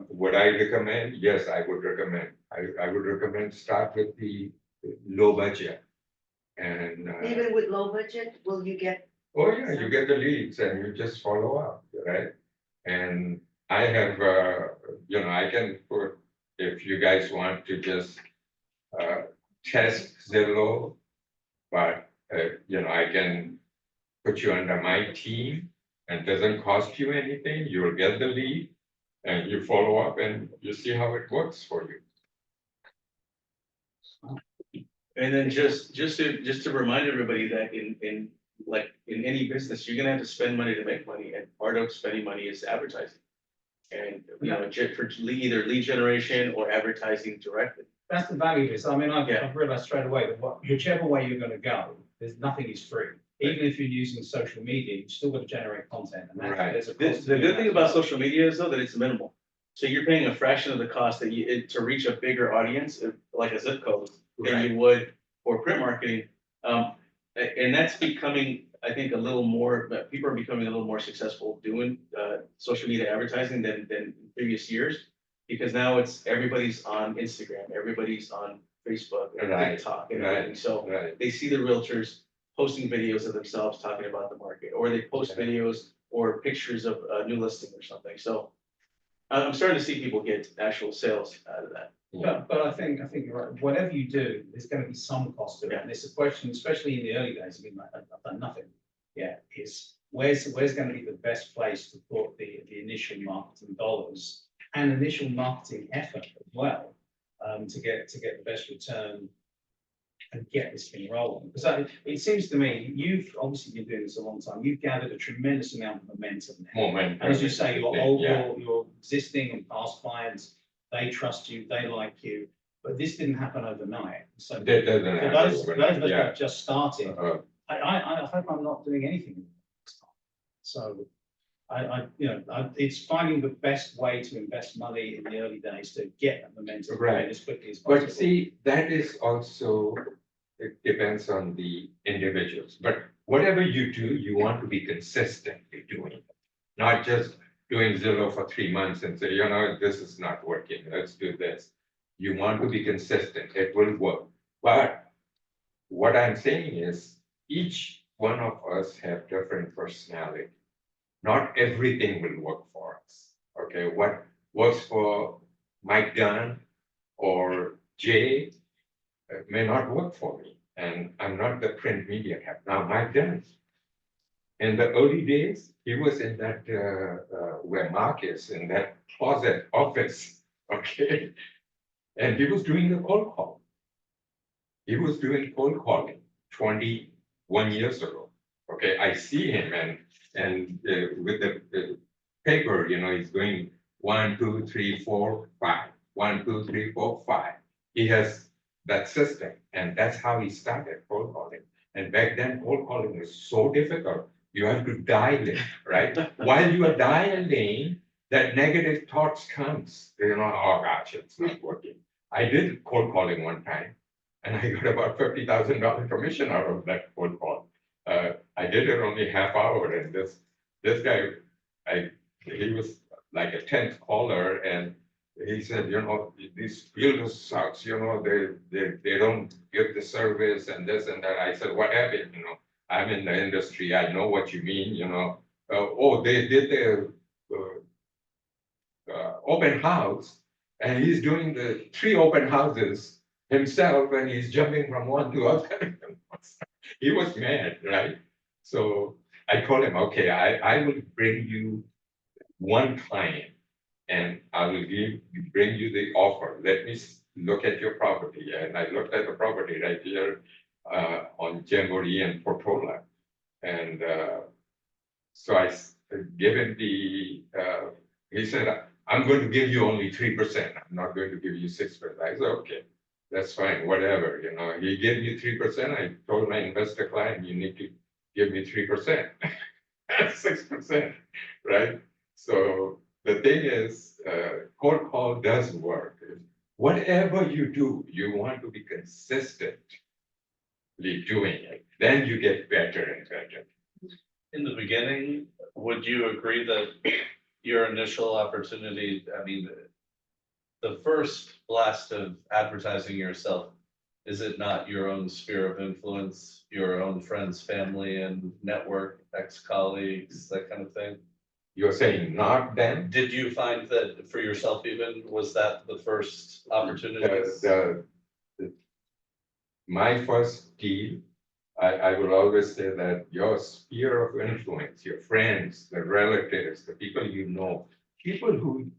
would I recommend? Yes, I would recommend. I would recommend start with the low budget. And Even with low budget, will you get? oh yeah, you get the leads and you just follow up, right? And I have, I can put, if you guys want to just test Zillow, but I can put you under my team and it doesn't cost you anything. You will get the lead and you follow up and you see how it works for you. And then just to remind everybody that in any business, you're gonna have to spend money to make money, and part of spending money is advertising. And for either lead generation or advertising directly. That's the value of this. I mean, I've Yeah. realized straight away that whichever way you're going to go, there's nothing is free. Even if you're using social media, you've still got to generate content. And Right. there's a The cost to good doing thing that about as well. social media is though that it's minimal. So you're paying a fraction of the cost that to reach a bigger audience, like a zip code, than you would for print marketing. And that's becoming, I think, people are becoming a little more successful doing social media advertising than previous years. Because now everybody's on Instagram, everybody's on Facebook and Right, TikTok and right, everything. So right. they see the realtors posting videos of themselves talking about the market, or they post videos or pictures of a new listing or something. So I'm starting to see people get actual sales out of that. But I think you're right. Whatever you do, there's going to be some cost to it. Yeah. And it's a question, especially in the early days. I mean, I've done nothing. Yeah, is where's going to be the best place to put the initial marketing dollars and initial marketing effort as well, to get the best return and get this thing rolling. Because it seems to me you've obviously been doing this a long time. You've gathered a tremendous amount of momentum now. Momentum. And as you say, Yeah. your existing and past clients, they trust you, they like you, but this didn't happen overnight. So That doesn't for happen those of overnight, us that yeah. have just started, Uh, I hope I'm not doing anything. So it's finding the best way to invest money in the early days to get that momentum Right. going as quickly as possible. But see, that is also, it depends on the individuals. But whatever you do, you want to be consistently doing it. Not just doing Zillow for 3 months and say, this is not working, let's do this. You want to be consistent, it will work. But what I'm saying is, each one of us have different personality. Not everything will work for us. Okay, what works for Mike Dunn or Jay may not work for me. And I'm not the print media cap. Now, Mike Dunn, in the early days, he was in that where Mark is, in that closet office. Okay, and he was doing the cold call. He was doing cold calling 21 years ago. Okay, I see him and with the paper, he's going 1, 2, 3, 4, 5. 1, 2, 3, 4, 5. He has that system, and that's how he started cold calling. And back then, cold calling was so difficult. You have to dial it, right? While you are dialing, that negative thoughts comes. Oh gosh, it's not working. I did cold calling one time, and I got about $50,000 commission out of that cold call. I did it only half hour, and this guy, he was like a 10th caller, and he said, these builders sucks, they don't give the service and this and that. I said, what happened? I'm in the industry, I know what you mean, they did the open house, and he's doing the 3 open houses himself, and he's jumping from one to other. He was mad, right? So I told him, okay, I will bring you one client, and I will bring you the offer. Let me look at your property. And I looked at the property right here on Jamboree and Portola. And so given the, he said, I'm going to give you only 3%. I'm not going to give you 6%. I said, okay, that's fine, whatever, he gave me 3%. I told my investor client, you need to give me 3%, 6%, right? So the thing is, cold call does work. Whatever you do, you want to be consistently doing it. Then you get better and better. In the beginning, would you agree that your initial opportunity, I mean, the first blast of advertising yourself, is it not your own sphere of influence, your own friends, family and network, ex-colleagues, that kind of thing? You're saying not them? Did you find that for yourself even, was that the first opportunity? My first deal, I will always say that your sphere of influence, your friends, the relatives, the people people who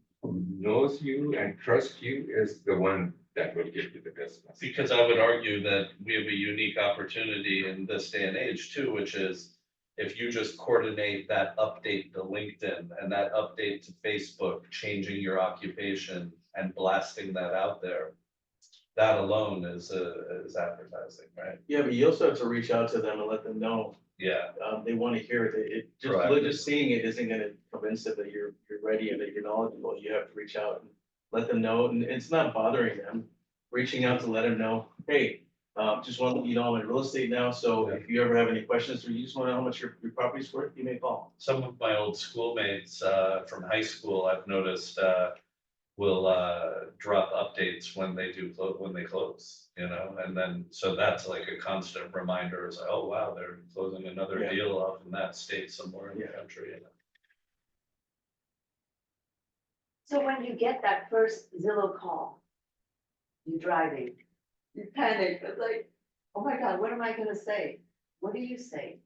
knows you and trust you is the one that will give you the business. Because I would argue that we have a unique opportunity in this day and age too, which is if you just coordinate that update to LinkedIn and that update to Facebook, changing your occupation and blasting that out there, that alone is advertising, right? Yeah, but you also have to reach out to them and let them know, Yeah, they want to hear it. Just seeing it isn't gonna convince them that you're ready and that you're knowledgeable. You have to reach out and let them know, and it's not bothering them. Reaching out to let them know, hey, just want to let you know I'm in real estate now, so if you ever have any questions or you just want to know how much your property's worth, you may call. some of my old schoolmates from high school, I've noticed will drop updates when they when they close, and then so that's like a constant reminder. It's like, oh wow, they're closing another Yeah. deal off in that state somewhere in the country. So when you get that first Zillow call, you're driving, you panic, it's like, oh my God, what am I gonna say? What do you say?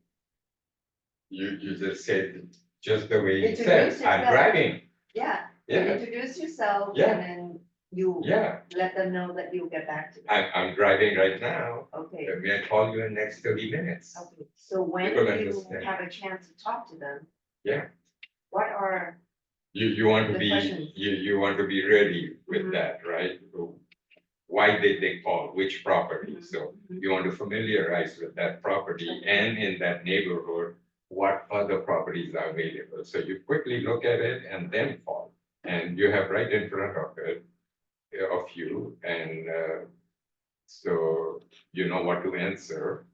You just said just the way you Introduce said, I'm yourself. driving. Yeah, you Yeah. introduce yourself Yeah. and then you Yeah, let them know that you'll get back to them. I'm driving right now. Okay, May I call you in the next 30 minutes? okay, so when People you understand. have a chance to talk to them. Yeah. What are, You want to The be, questions. you want to be ready with Mhm. that, right? Why did they call, which property? Mhm. So Mhm. you want to familiarize with that property and in that neighborhood, what other properties are available? So you quickly look at it and then call. And you have right in front of it, of you, and so you know what to answer.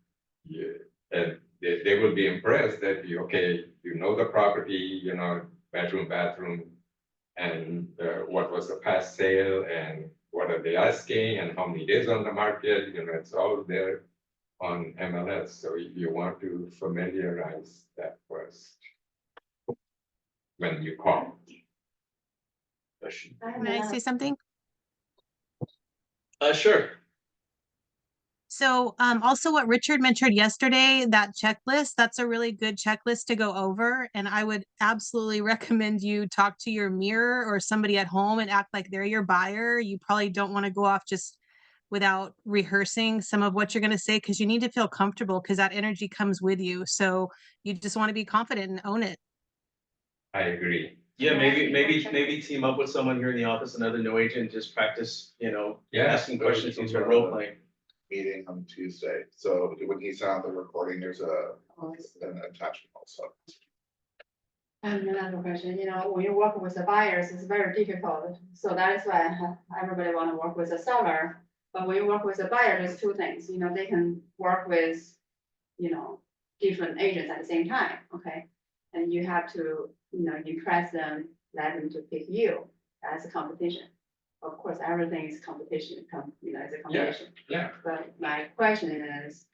And they will be impressed that you know the property, bedroom, bathroom, and what was the past sale, and what are they asking, and how many days on the market, it's all there on MLS. So you want to familiarize that first when you call. Question. May I say something? Sure. So also what Richard mentioned yesterday, that checklist, that's a really good checklist to go over. And I would absolutely recommend you talk to your mirror or somebody at home and act like they're your buyer. You probably don't want to go off just without rehearsing some of what you're going to say, because you need to feel comfortable because that energy comes with you. So you just want to be confident and own it. I agree. Yeah, maybe team up with someone here in the office, another new agent, just practice, Yeah. asking questions and start role playing. Meeting on Tuesday, so when he sent out the recording, there's an attachment also. And another question, when you work with the buyers, it's very difficult. So that is why everybody want to work with a seller. But when you work with a buyer, there's two things, they can work with, different agents at the same time, okay? And you have to, impress them, let them to pick you. That's a competition. Of course, everything is competition, it's a competition. Yeah. But my question is,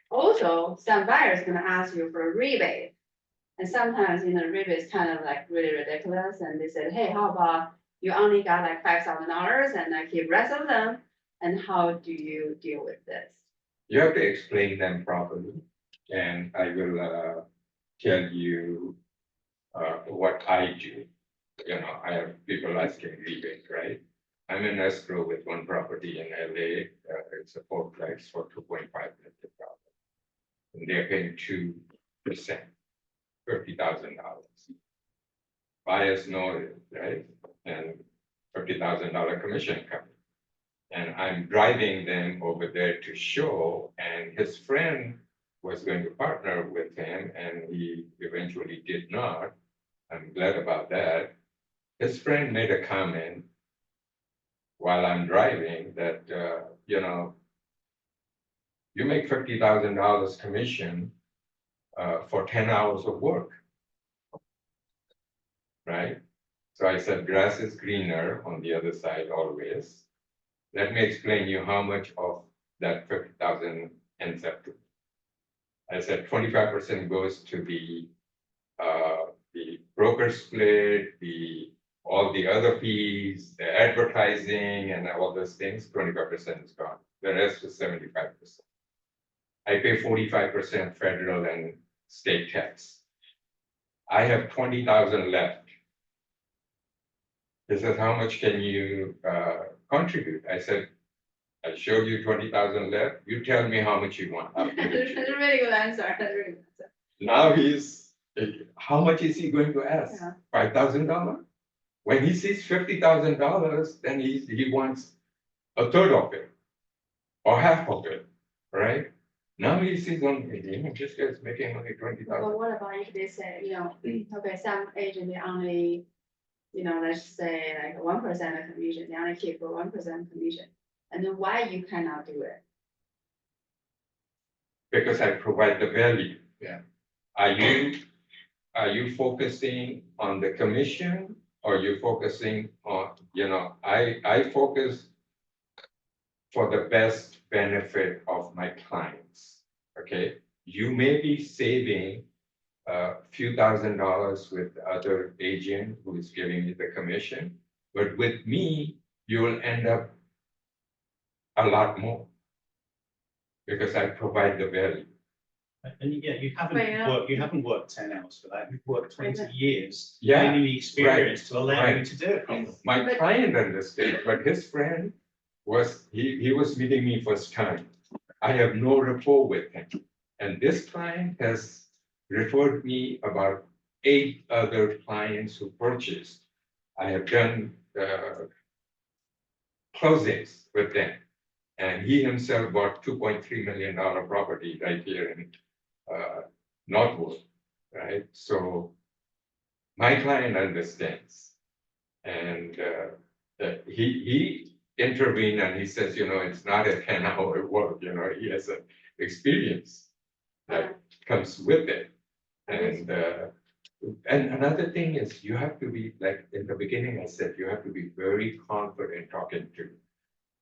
also, some buyers gonna ask you for a rebate. And sometimes, rebate is kind of like really ridiculous, and they said, hey, how about you only got like $5,000 and I keep rest of them? And how do you deal with this? You have to explain them properly, and I will tell you what I do. I have people asking rebate, right? I'm in escrow with one property in LA. It's a fourplex for $2.5 million. And they're paying $50,000. Buyers know it, right? And $50,000 commission coming. And I'm driving them over there to show, and his friend was going to partner with him, and he eventually did not. I'm glad about that. His friend made a comment while I'm driving that, you make $50,000 commission for 10 hours of work. Right? So I said, grass is greener on the other side always. Let me explain you how much of that 50,000 ends up to. I said 25% goes to the broker split, all the other fees, the advertising and all those things, 25% is gone. The rest is 75%. I pay 45% federal and state tax. I have 20,000 left. He says, how much can you contribute? I said, I showed you 20,000 left. You tell me how much you want. That's a really good answer. That's a really good answer. Now how much is he going to ask? Yeah. $5,000? When he sees $50,000, then he wants a third of it or half of it, right? Now he sees this guy's making only But 20,000. what about if they say, okay, some agent, they only, let's say like 1% of commission, they only keep for 1% commission. And then why you cannot do it? Because I provide the value. Yeah. Are you focusing on the commission or are you focusing on, I focus for the best benefit of my clients, okay? You may be saving a few $1,000s with the other agent who is giving you the commission, but with me, you will end up a lot more because I provide the value. And yeah, you haven't But, yeah. you haven't worked 10 hours for that. You've worked 20 years. Yeah, gaining the experience to allow you right. to do it. My client understood, but his friend he was meeting me first time. I have no rapport with him. And this client has referred me about 8 other clients who purchased. I have done closings with them. And he himself bought $2.3 million property right here in Northwood, right? So my client understands. And he intervened and he says, it's not a 10-hour work, he has an experience that comes with it. And another thing is you have to be, like in the beginning I said, you have to be very confident talking to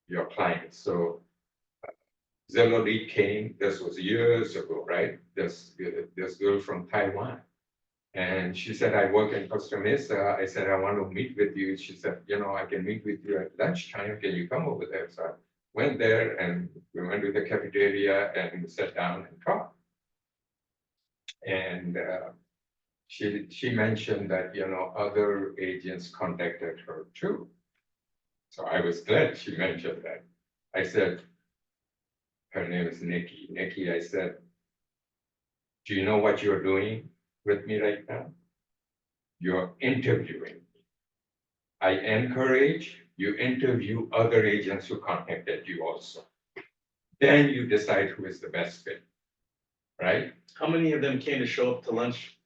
your clients. So Zillow Lead came, this was years ago, right? This girl from Taiwan. And she said, I work in Costa Mesa. I said, I want to meet with you. She said, I can meet with you at lunchtime. Can you come over there? So I went there and we went to the cafeteria and we sat down and talked. And she mentioned that, other agents contacted her too. So I was glad she mentioned that. I said, her name is Nikki. Nikki, I said, do you know what you're doing with me right now? You're interviewing me. I encourage you interview other agents who contacted you also. Then you decide who is the best fit, right? How many of them came to show up to lunch?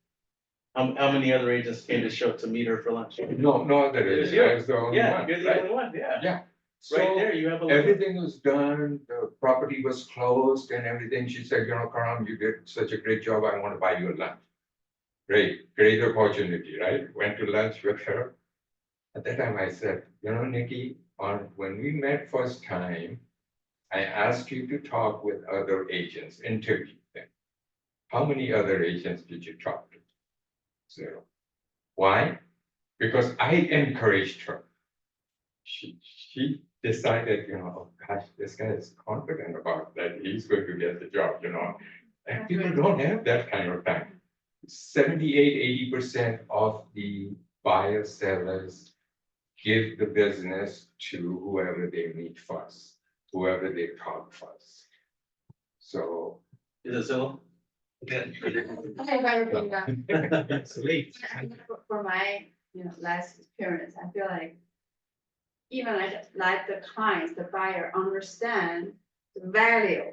How many other agents came to show up to meet her for lunch? No other agent. I was the only Yeah, one. you're the right? only one, yeah. Yeah. Right So there, you have a. little- everything was done, the property was closed and everything. She said, Karam, you did such a great job. I want to buy you a lunch. Great opportunity, right? Went to lunch with her. At that time I said, Nikki, when we met first time, I asked you to talk with other agents, interview them. How many other agents did you talk to? 0. Why? Because I encouraged her. She decided, oh gosh, this guy is confident about that he's going to get the job, And people don't have that kind of time. 78-80% of the buyers, sellers give the business to whoever they meet first, whoever they talk first. So Is it Zillow? Okay, very good. It's a lead. For my, last experience, I feel like even like the clients, the buyer understand the value,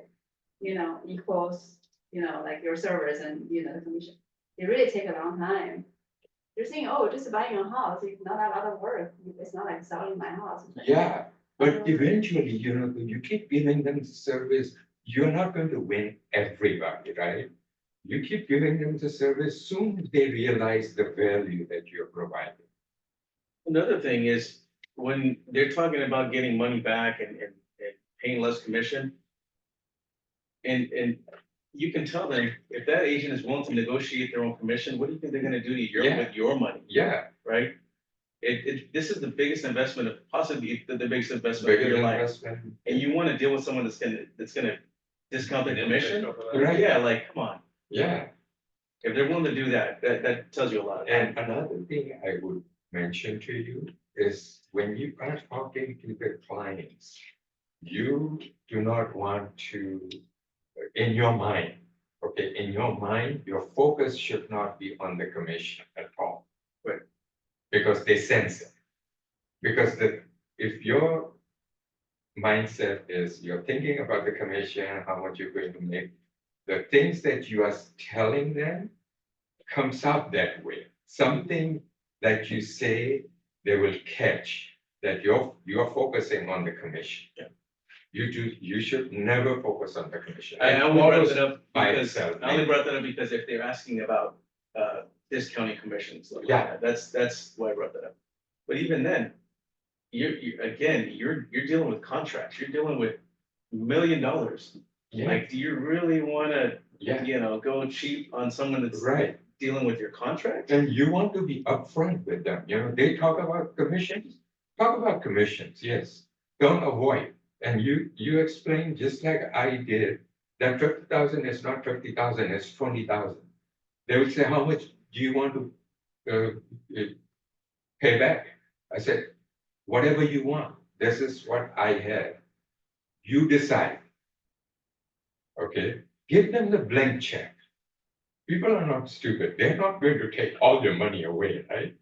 equals, like your service and, the commission. It really take a long time. You're saying, oh, just buying a house, it's not a lot of work. It's not like selling my house. Yeah, but eventually, you keep giving them the service, you're not going to win everybody, right? You keep giving them the service, soon they realize the value that you're providing. Another thing is, when they're talking about getting money back and paying less commission. And you can tell them, if that agent is willing to negotiate their own commission, what do you think they're gonna do to Yeah. with your money, Yeah, right? This is the biggest investment of, possibly the biggest investment of bigger your life. investment. And you wanna deal with someone that's gonna discount their commission? Right. Yeah, like, come on, Yeah, if they're willing to do that, that tells you a lot. and another thing I would mention to you is when you are talking to the clients, you do not want to, in your mind, okay, in your mind, your focus should not be on the commission at all. Right. Because they sense it. Because if your mindset is you're thinking about the commission, how much you're going to make, the things that you are telling them comes out that way. Something that you say they will catch, that you're focusing on the commission. Yeah. You should never focus on the commission. I only brought that up by because, itself, I only brought that up because if they're asking about, discounting commissions. Like Yeah. that, that's why I brought that up. But even then, you're dealing with contracts, you're dealing with $1 million. Yeah, Like, do you really wanna, yeah, go cheap on someone that's right. dealing with your contract? And you want to be upfront with them, they talk about commissions, talk about commissions, yes. Don't avoid, and you explain just like I did, that 50,000 is not 50,000, it's 20,000. They would say, how much do you want to pay back? I said, whatever you want, this is what I have. You decide. Okay, give them the blank check. People are not stupid. They're not going to take all your money away, right?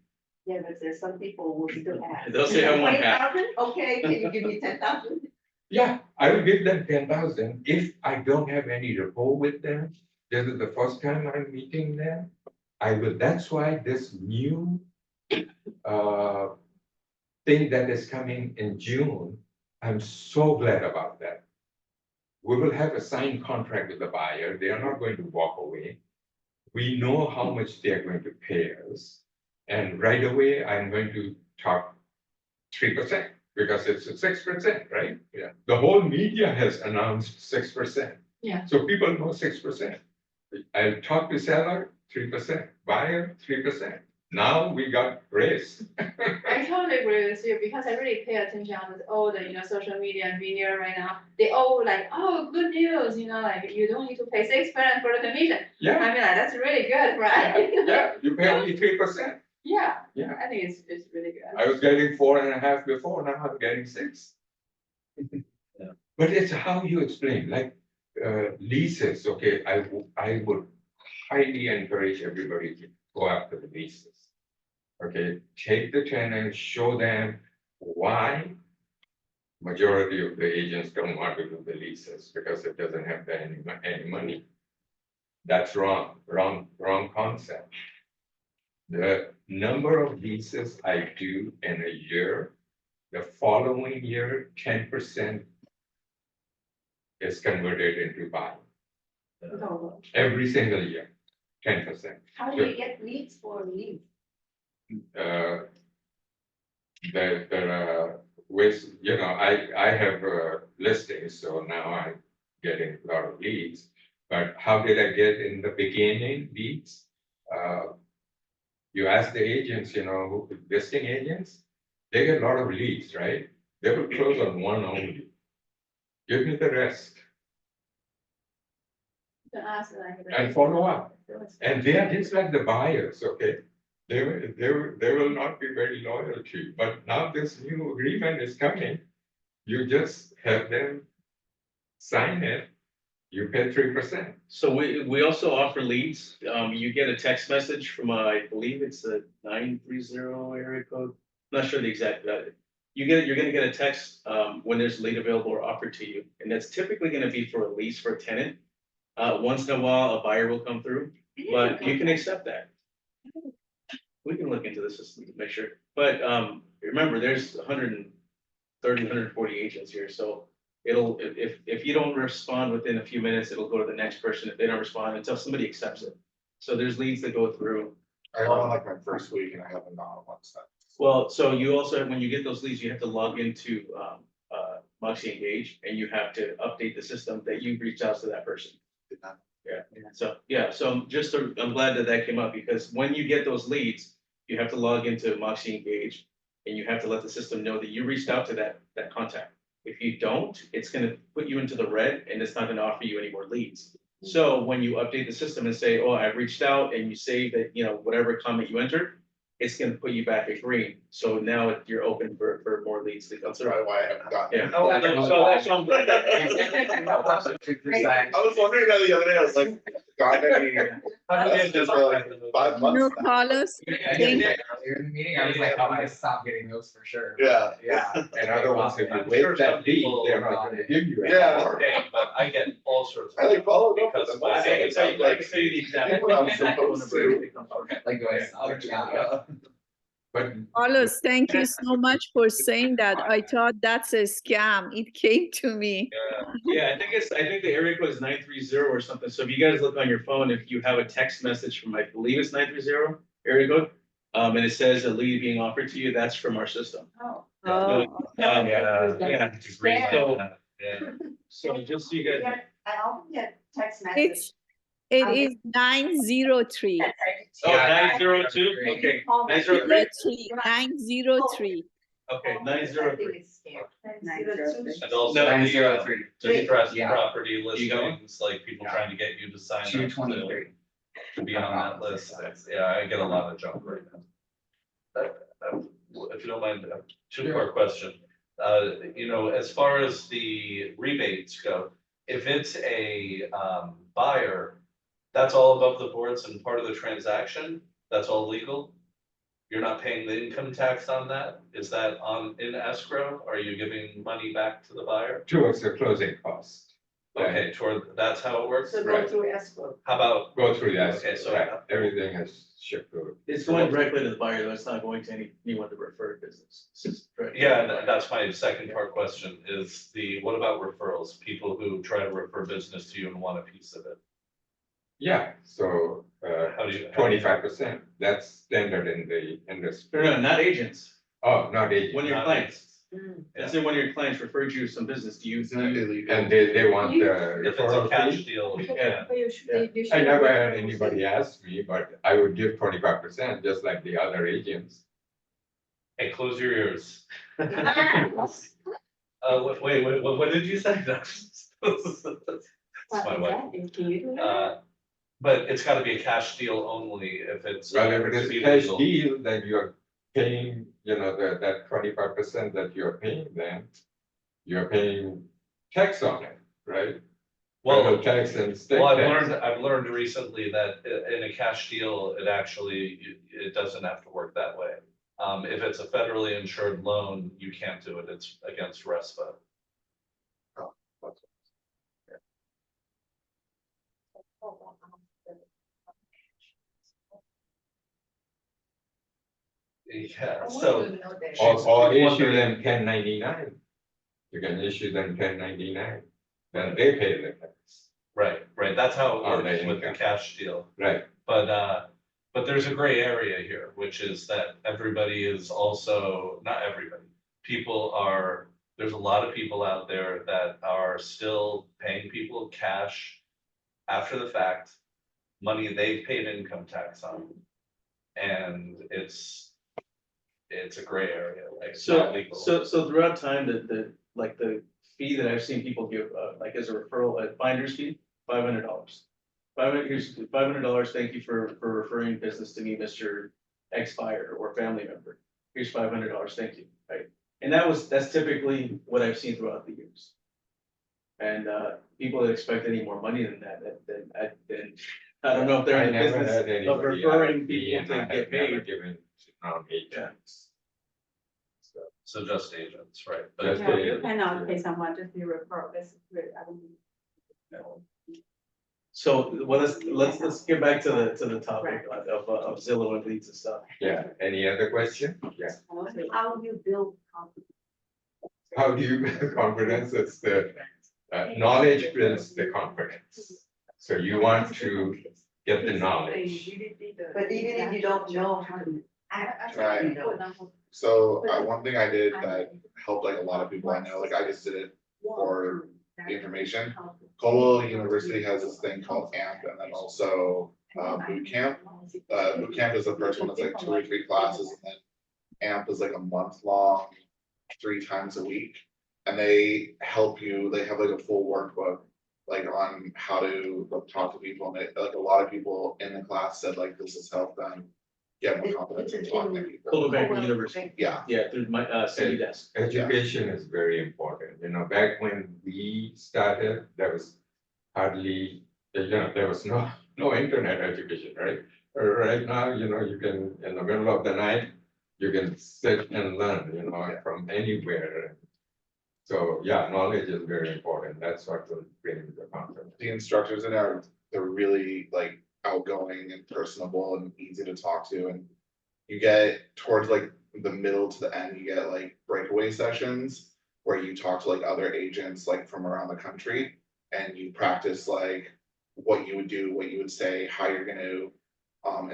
Yeah, but there's some people who still ask. They'll say, "I want half." 20,000? Okay, can you give me 10,000? Yeah, I will give them 10,000 if I don't have any rapport with them. This is the first time I'm meeting them. I will. That's why this new thing that is coming in June, I'm so glad about that. We will have a signed contract with the buyer. They are not going to walk away. We know how much they are going to pay us. And right away, I'm going to talk 3% because it's a 6%, right? Yeah. The whole media has announced 6%. Yeah. So people know 6%. I'll talk to seller, 3%, buyer, 3%. Now we got raised. I totally agree with you because I really pay attention on all the, social media and media right now. They all like, oh, good news, like you don't need to pay 6% for the commission. Yeah, I mean, like, that's really good, right? yeah, you pay only 3%. Yeah. Yeah. I think it's really good. I was getting 4.5 before, now I'm getting 6. Yeah. But it's how you explain, like leases, okay, I would highly encourage everybody to go after the leases. Okay, take the tenants, show them why majority of the agents don't want to do the leases because it doesn't have any money. That's wrong concept. The number of leases I do in a year, the following year, 10% is converted into buying. Oh, Every single year, 10%. How do you get leads for leads? With, I have listings, so now I'm getting a lot of leads. But how did I get in the beginning leads? You ask the agents, listing agents, they get a lot of leads, right? They will close on one only. Give me the rest. And follow up. And they are just like the buyers, okay? They will not be very loyal to you. But now this new agreement is coming. You just have them sign it. you pay 3%. So we also offer leads. You get a text message from, I believe it's a 930 area code. Not sure the exact, you're gonna get a text, when there's a lead available or offered to you. And that's typically gonna be for a lease for a tenant. Once in a while, a buyer will come through, but you can accept that. We can look into the system to make sure, but, remember, there's 130, 140 agents here, so it'll, if you don't respond within a few minutes, it'll go to the next person if they don't respond until somebody accepts it. So there's leads that go through. I got on like my first week and I haven't gone on one since. Well, so you also, when you get those leads, you have to log into, Moxie Engage, and you have to update the system that you've reached out to that person. Did not. So I'm glad that that came up, because when you get those leads, you have to log into Moxie Engage, and you have to let the system know that you reached out to that contact. If you don't, it's gonna put you into the red, and it's not gonna offer you any more leads. So when you update the system and say, oh, I've reached out, and you say that, whatever comment you entered, it's gonna put you back at green. So now you're open for more leads to come That's through. probably why I haven't gotten. Yeah. it. Oh, so that's, I'm glad that- I was wondering that the other day, I was like, God, I mean, that's just for like 5 months No, now. Carlos, I thank did earlier in the meeting, I was like, oh, I stopped getting those for sure. Yeah. Yeah. And other ones, if you I'm wait sure some that lead, people they're not gonna give you Yeah. anymore. Okay, but I get all sorts of. I like followed up with Because them. my- I can tell you the exact. People I'm supposed to. Like, do I stop? Yeah. But Carlos, thank you so much for saying that. I thought that's a scam. It came to me. Yeah, I think the area code is 930 or something. So if you guys look on your phone, if you have a text message from, I believe it's 930 area code, and it says a lead being offered to you, that's from our system. Oh. Oh, Yeah. Yeah. So just so you guys. Yeah, I often get text It's, message. it is 903. Oh, Yeah, 902, okay, Call me. 903, 903. okay, I 903. think it's scam. 902. And also No. the 903. distressed Yeah. property You got one? listings, like people trying to get you to sign up 223. to be on that list. Yeah, I get a lot of junk right now. If you don't mind, two-part question. As far as the rebates go, if it's a buyer, that's all above the boards and part of the transaction, that's all legal? You're not paying the income tax on that? Is that in escrow? Are you giving money back to the buyer? towards the closing cost. Okay, that's how it works? So go through escrow. How about, Go through that. Okay, so- Right, everything is shipped through. It's going directly to the buyer, though. It's not going to anyone to refer business. It's just directly to the yeah, buyer. that's my second part question, is what about referrals? People who try to refer business to you and want a piece of it? Yeah, so, How do you? 25%, that's standard in the industry. No, not agents. Oh, not agent. One of your Not clients. Mm. Let's say one of your clients referred you some business. Do you? Isn't it illegal? And they want the If it's a referral cash fee. deal, Yeah. But you should. I never had anybody ask me, but I would give 25%, just like the other agents. Hey, close your ears. Wait, what did you say? That's my wife. Can you do that? But it's gotta be a cash deal only if it's. Well, if it to is be a cash legal. deal, then you're paying, that 25% that you're paying then, you're paying tax on it, right? Federal Well, tax and state well, tax. I've learned recently that in a cash deal, it doesn't have to work that way. If it's a federally insured loan, you can't do it, it's against RESPA. Yeah, so, Or She's issue wondering- them 1099. You can issue them 1099, then they pay the tax, right, that's how it On the works with the income. cash deal. right? But there's a gray area here, which is that everybody is also, not everybody, there's a lot of people out there that are still paying people cash after the fact, money they paid income tax on. And it's a gray area, like it's not legal. So throughout time, the fee that I've seen people give, like as a referral, a finder's fee, $500. Here's $500, thank you for referring business to me, Mr. X buyer or family member. Here's $500, thank you, right? And that's typically what I've seen throughout the years. And, people that expect any more money than that, then I don't know if they're I in the never business had of anybody referring ask me, people and to I have get never paid. given non-agents. So just agents, right? But Just if Yeah, they- you cannot pay someone just be referred, basically, I don't know. So, well, let's get back to the topic of Zillow and leads and stuff. Yeah, any other question? Yeah, How you build confidence? how do you build confidence? It's the knowledge builds the confidence. So you want to get the knowledge. But even if you don't know how to act, Right. you know. So, one thing I did that helped like a lot of people I know, like I just did it for the information. Colwell University has this thing called AMP and then also boot camp. Boot camp is the first one, it's like 2 or 3 classes, and then AMP is like a month long, 3 times a week. And they help you, they have like a full workbook, like on how to talk to people, and they, like a lot of people in the class said like this has helped them get more confidence in talking to people. Colwell University, Yeah, yeah, through my, city desk. Education is very important, you know, back when we started, there was hardly, there was no internet education, right? Right now, you know, you can, in the middle of the night, you can sit and learn, you know, from anywhere. So, yeah, knowledge is very important, that's what will bring the confidence. the instructors in there, they're really like outgoing and personable and easy to talk to, and you get towards like the middle to the end, you get like breakaway sessions where you talk to like other agents like from around the country, and you practice like what you would do, what you would say, how you're gonna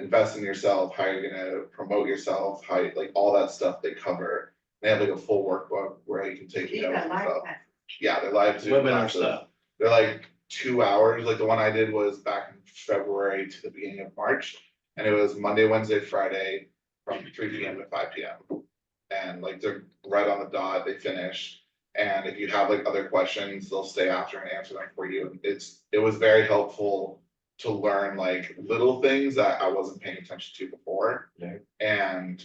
invest in yourself, how you're gonna promote yourself, how like all that stuff they cover. They have like a full workbook where you can take You notes got and life stuff. hacks. Yeah, they're live Zoom Webinar classes. stuff. They're like 2 hours, like the one I did was back in February to the beginning of March. And it was Monday, Wednesday, Friday from 3 p.m. to 5 p.m. And like they're right on the dot, they finish. And if you have like other questions, they'll stay after and answer them for you. It was very helpful to learn like little things that I wasn't paying attention to before. Yeah. And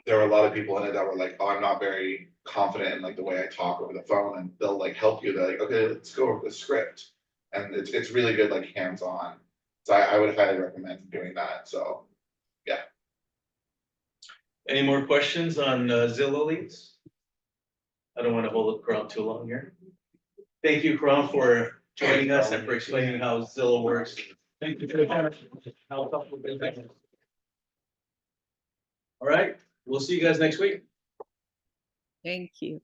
there were a lot of people in it that were like, oh, I'm not very confident in like the way I talk over the phone, and they'll like help you. They're like, okay, let's go over the script. And it's really good, like hands-on. So I would highly recommend doing that. So Any more questions on Zillow leads? I don't want to hold up Karam too long here. Thank you, Karam, for joining us and for explaining how Zillow works. Thank you for the time. How helpful it's been. All right, we'll see you guys next week. Thank you.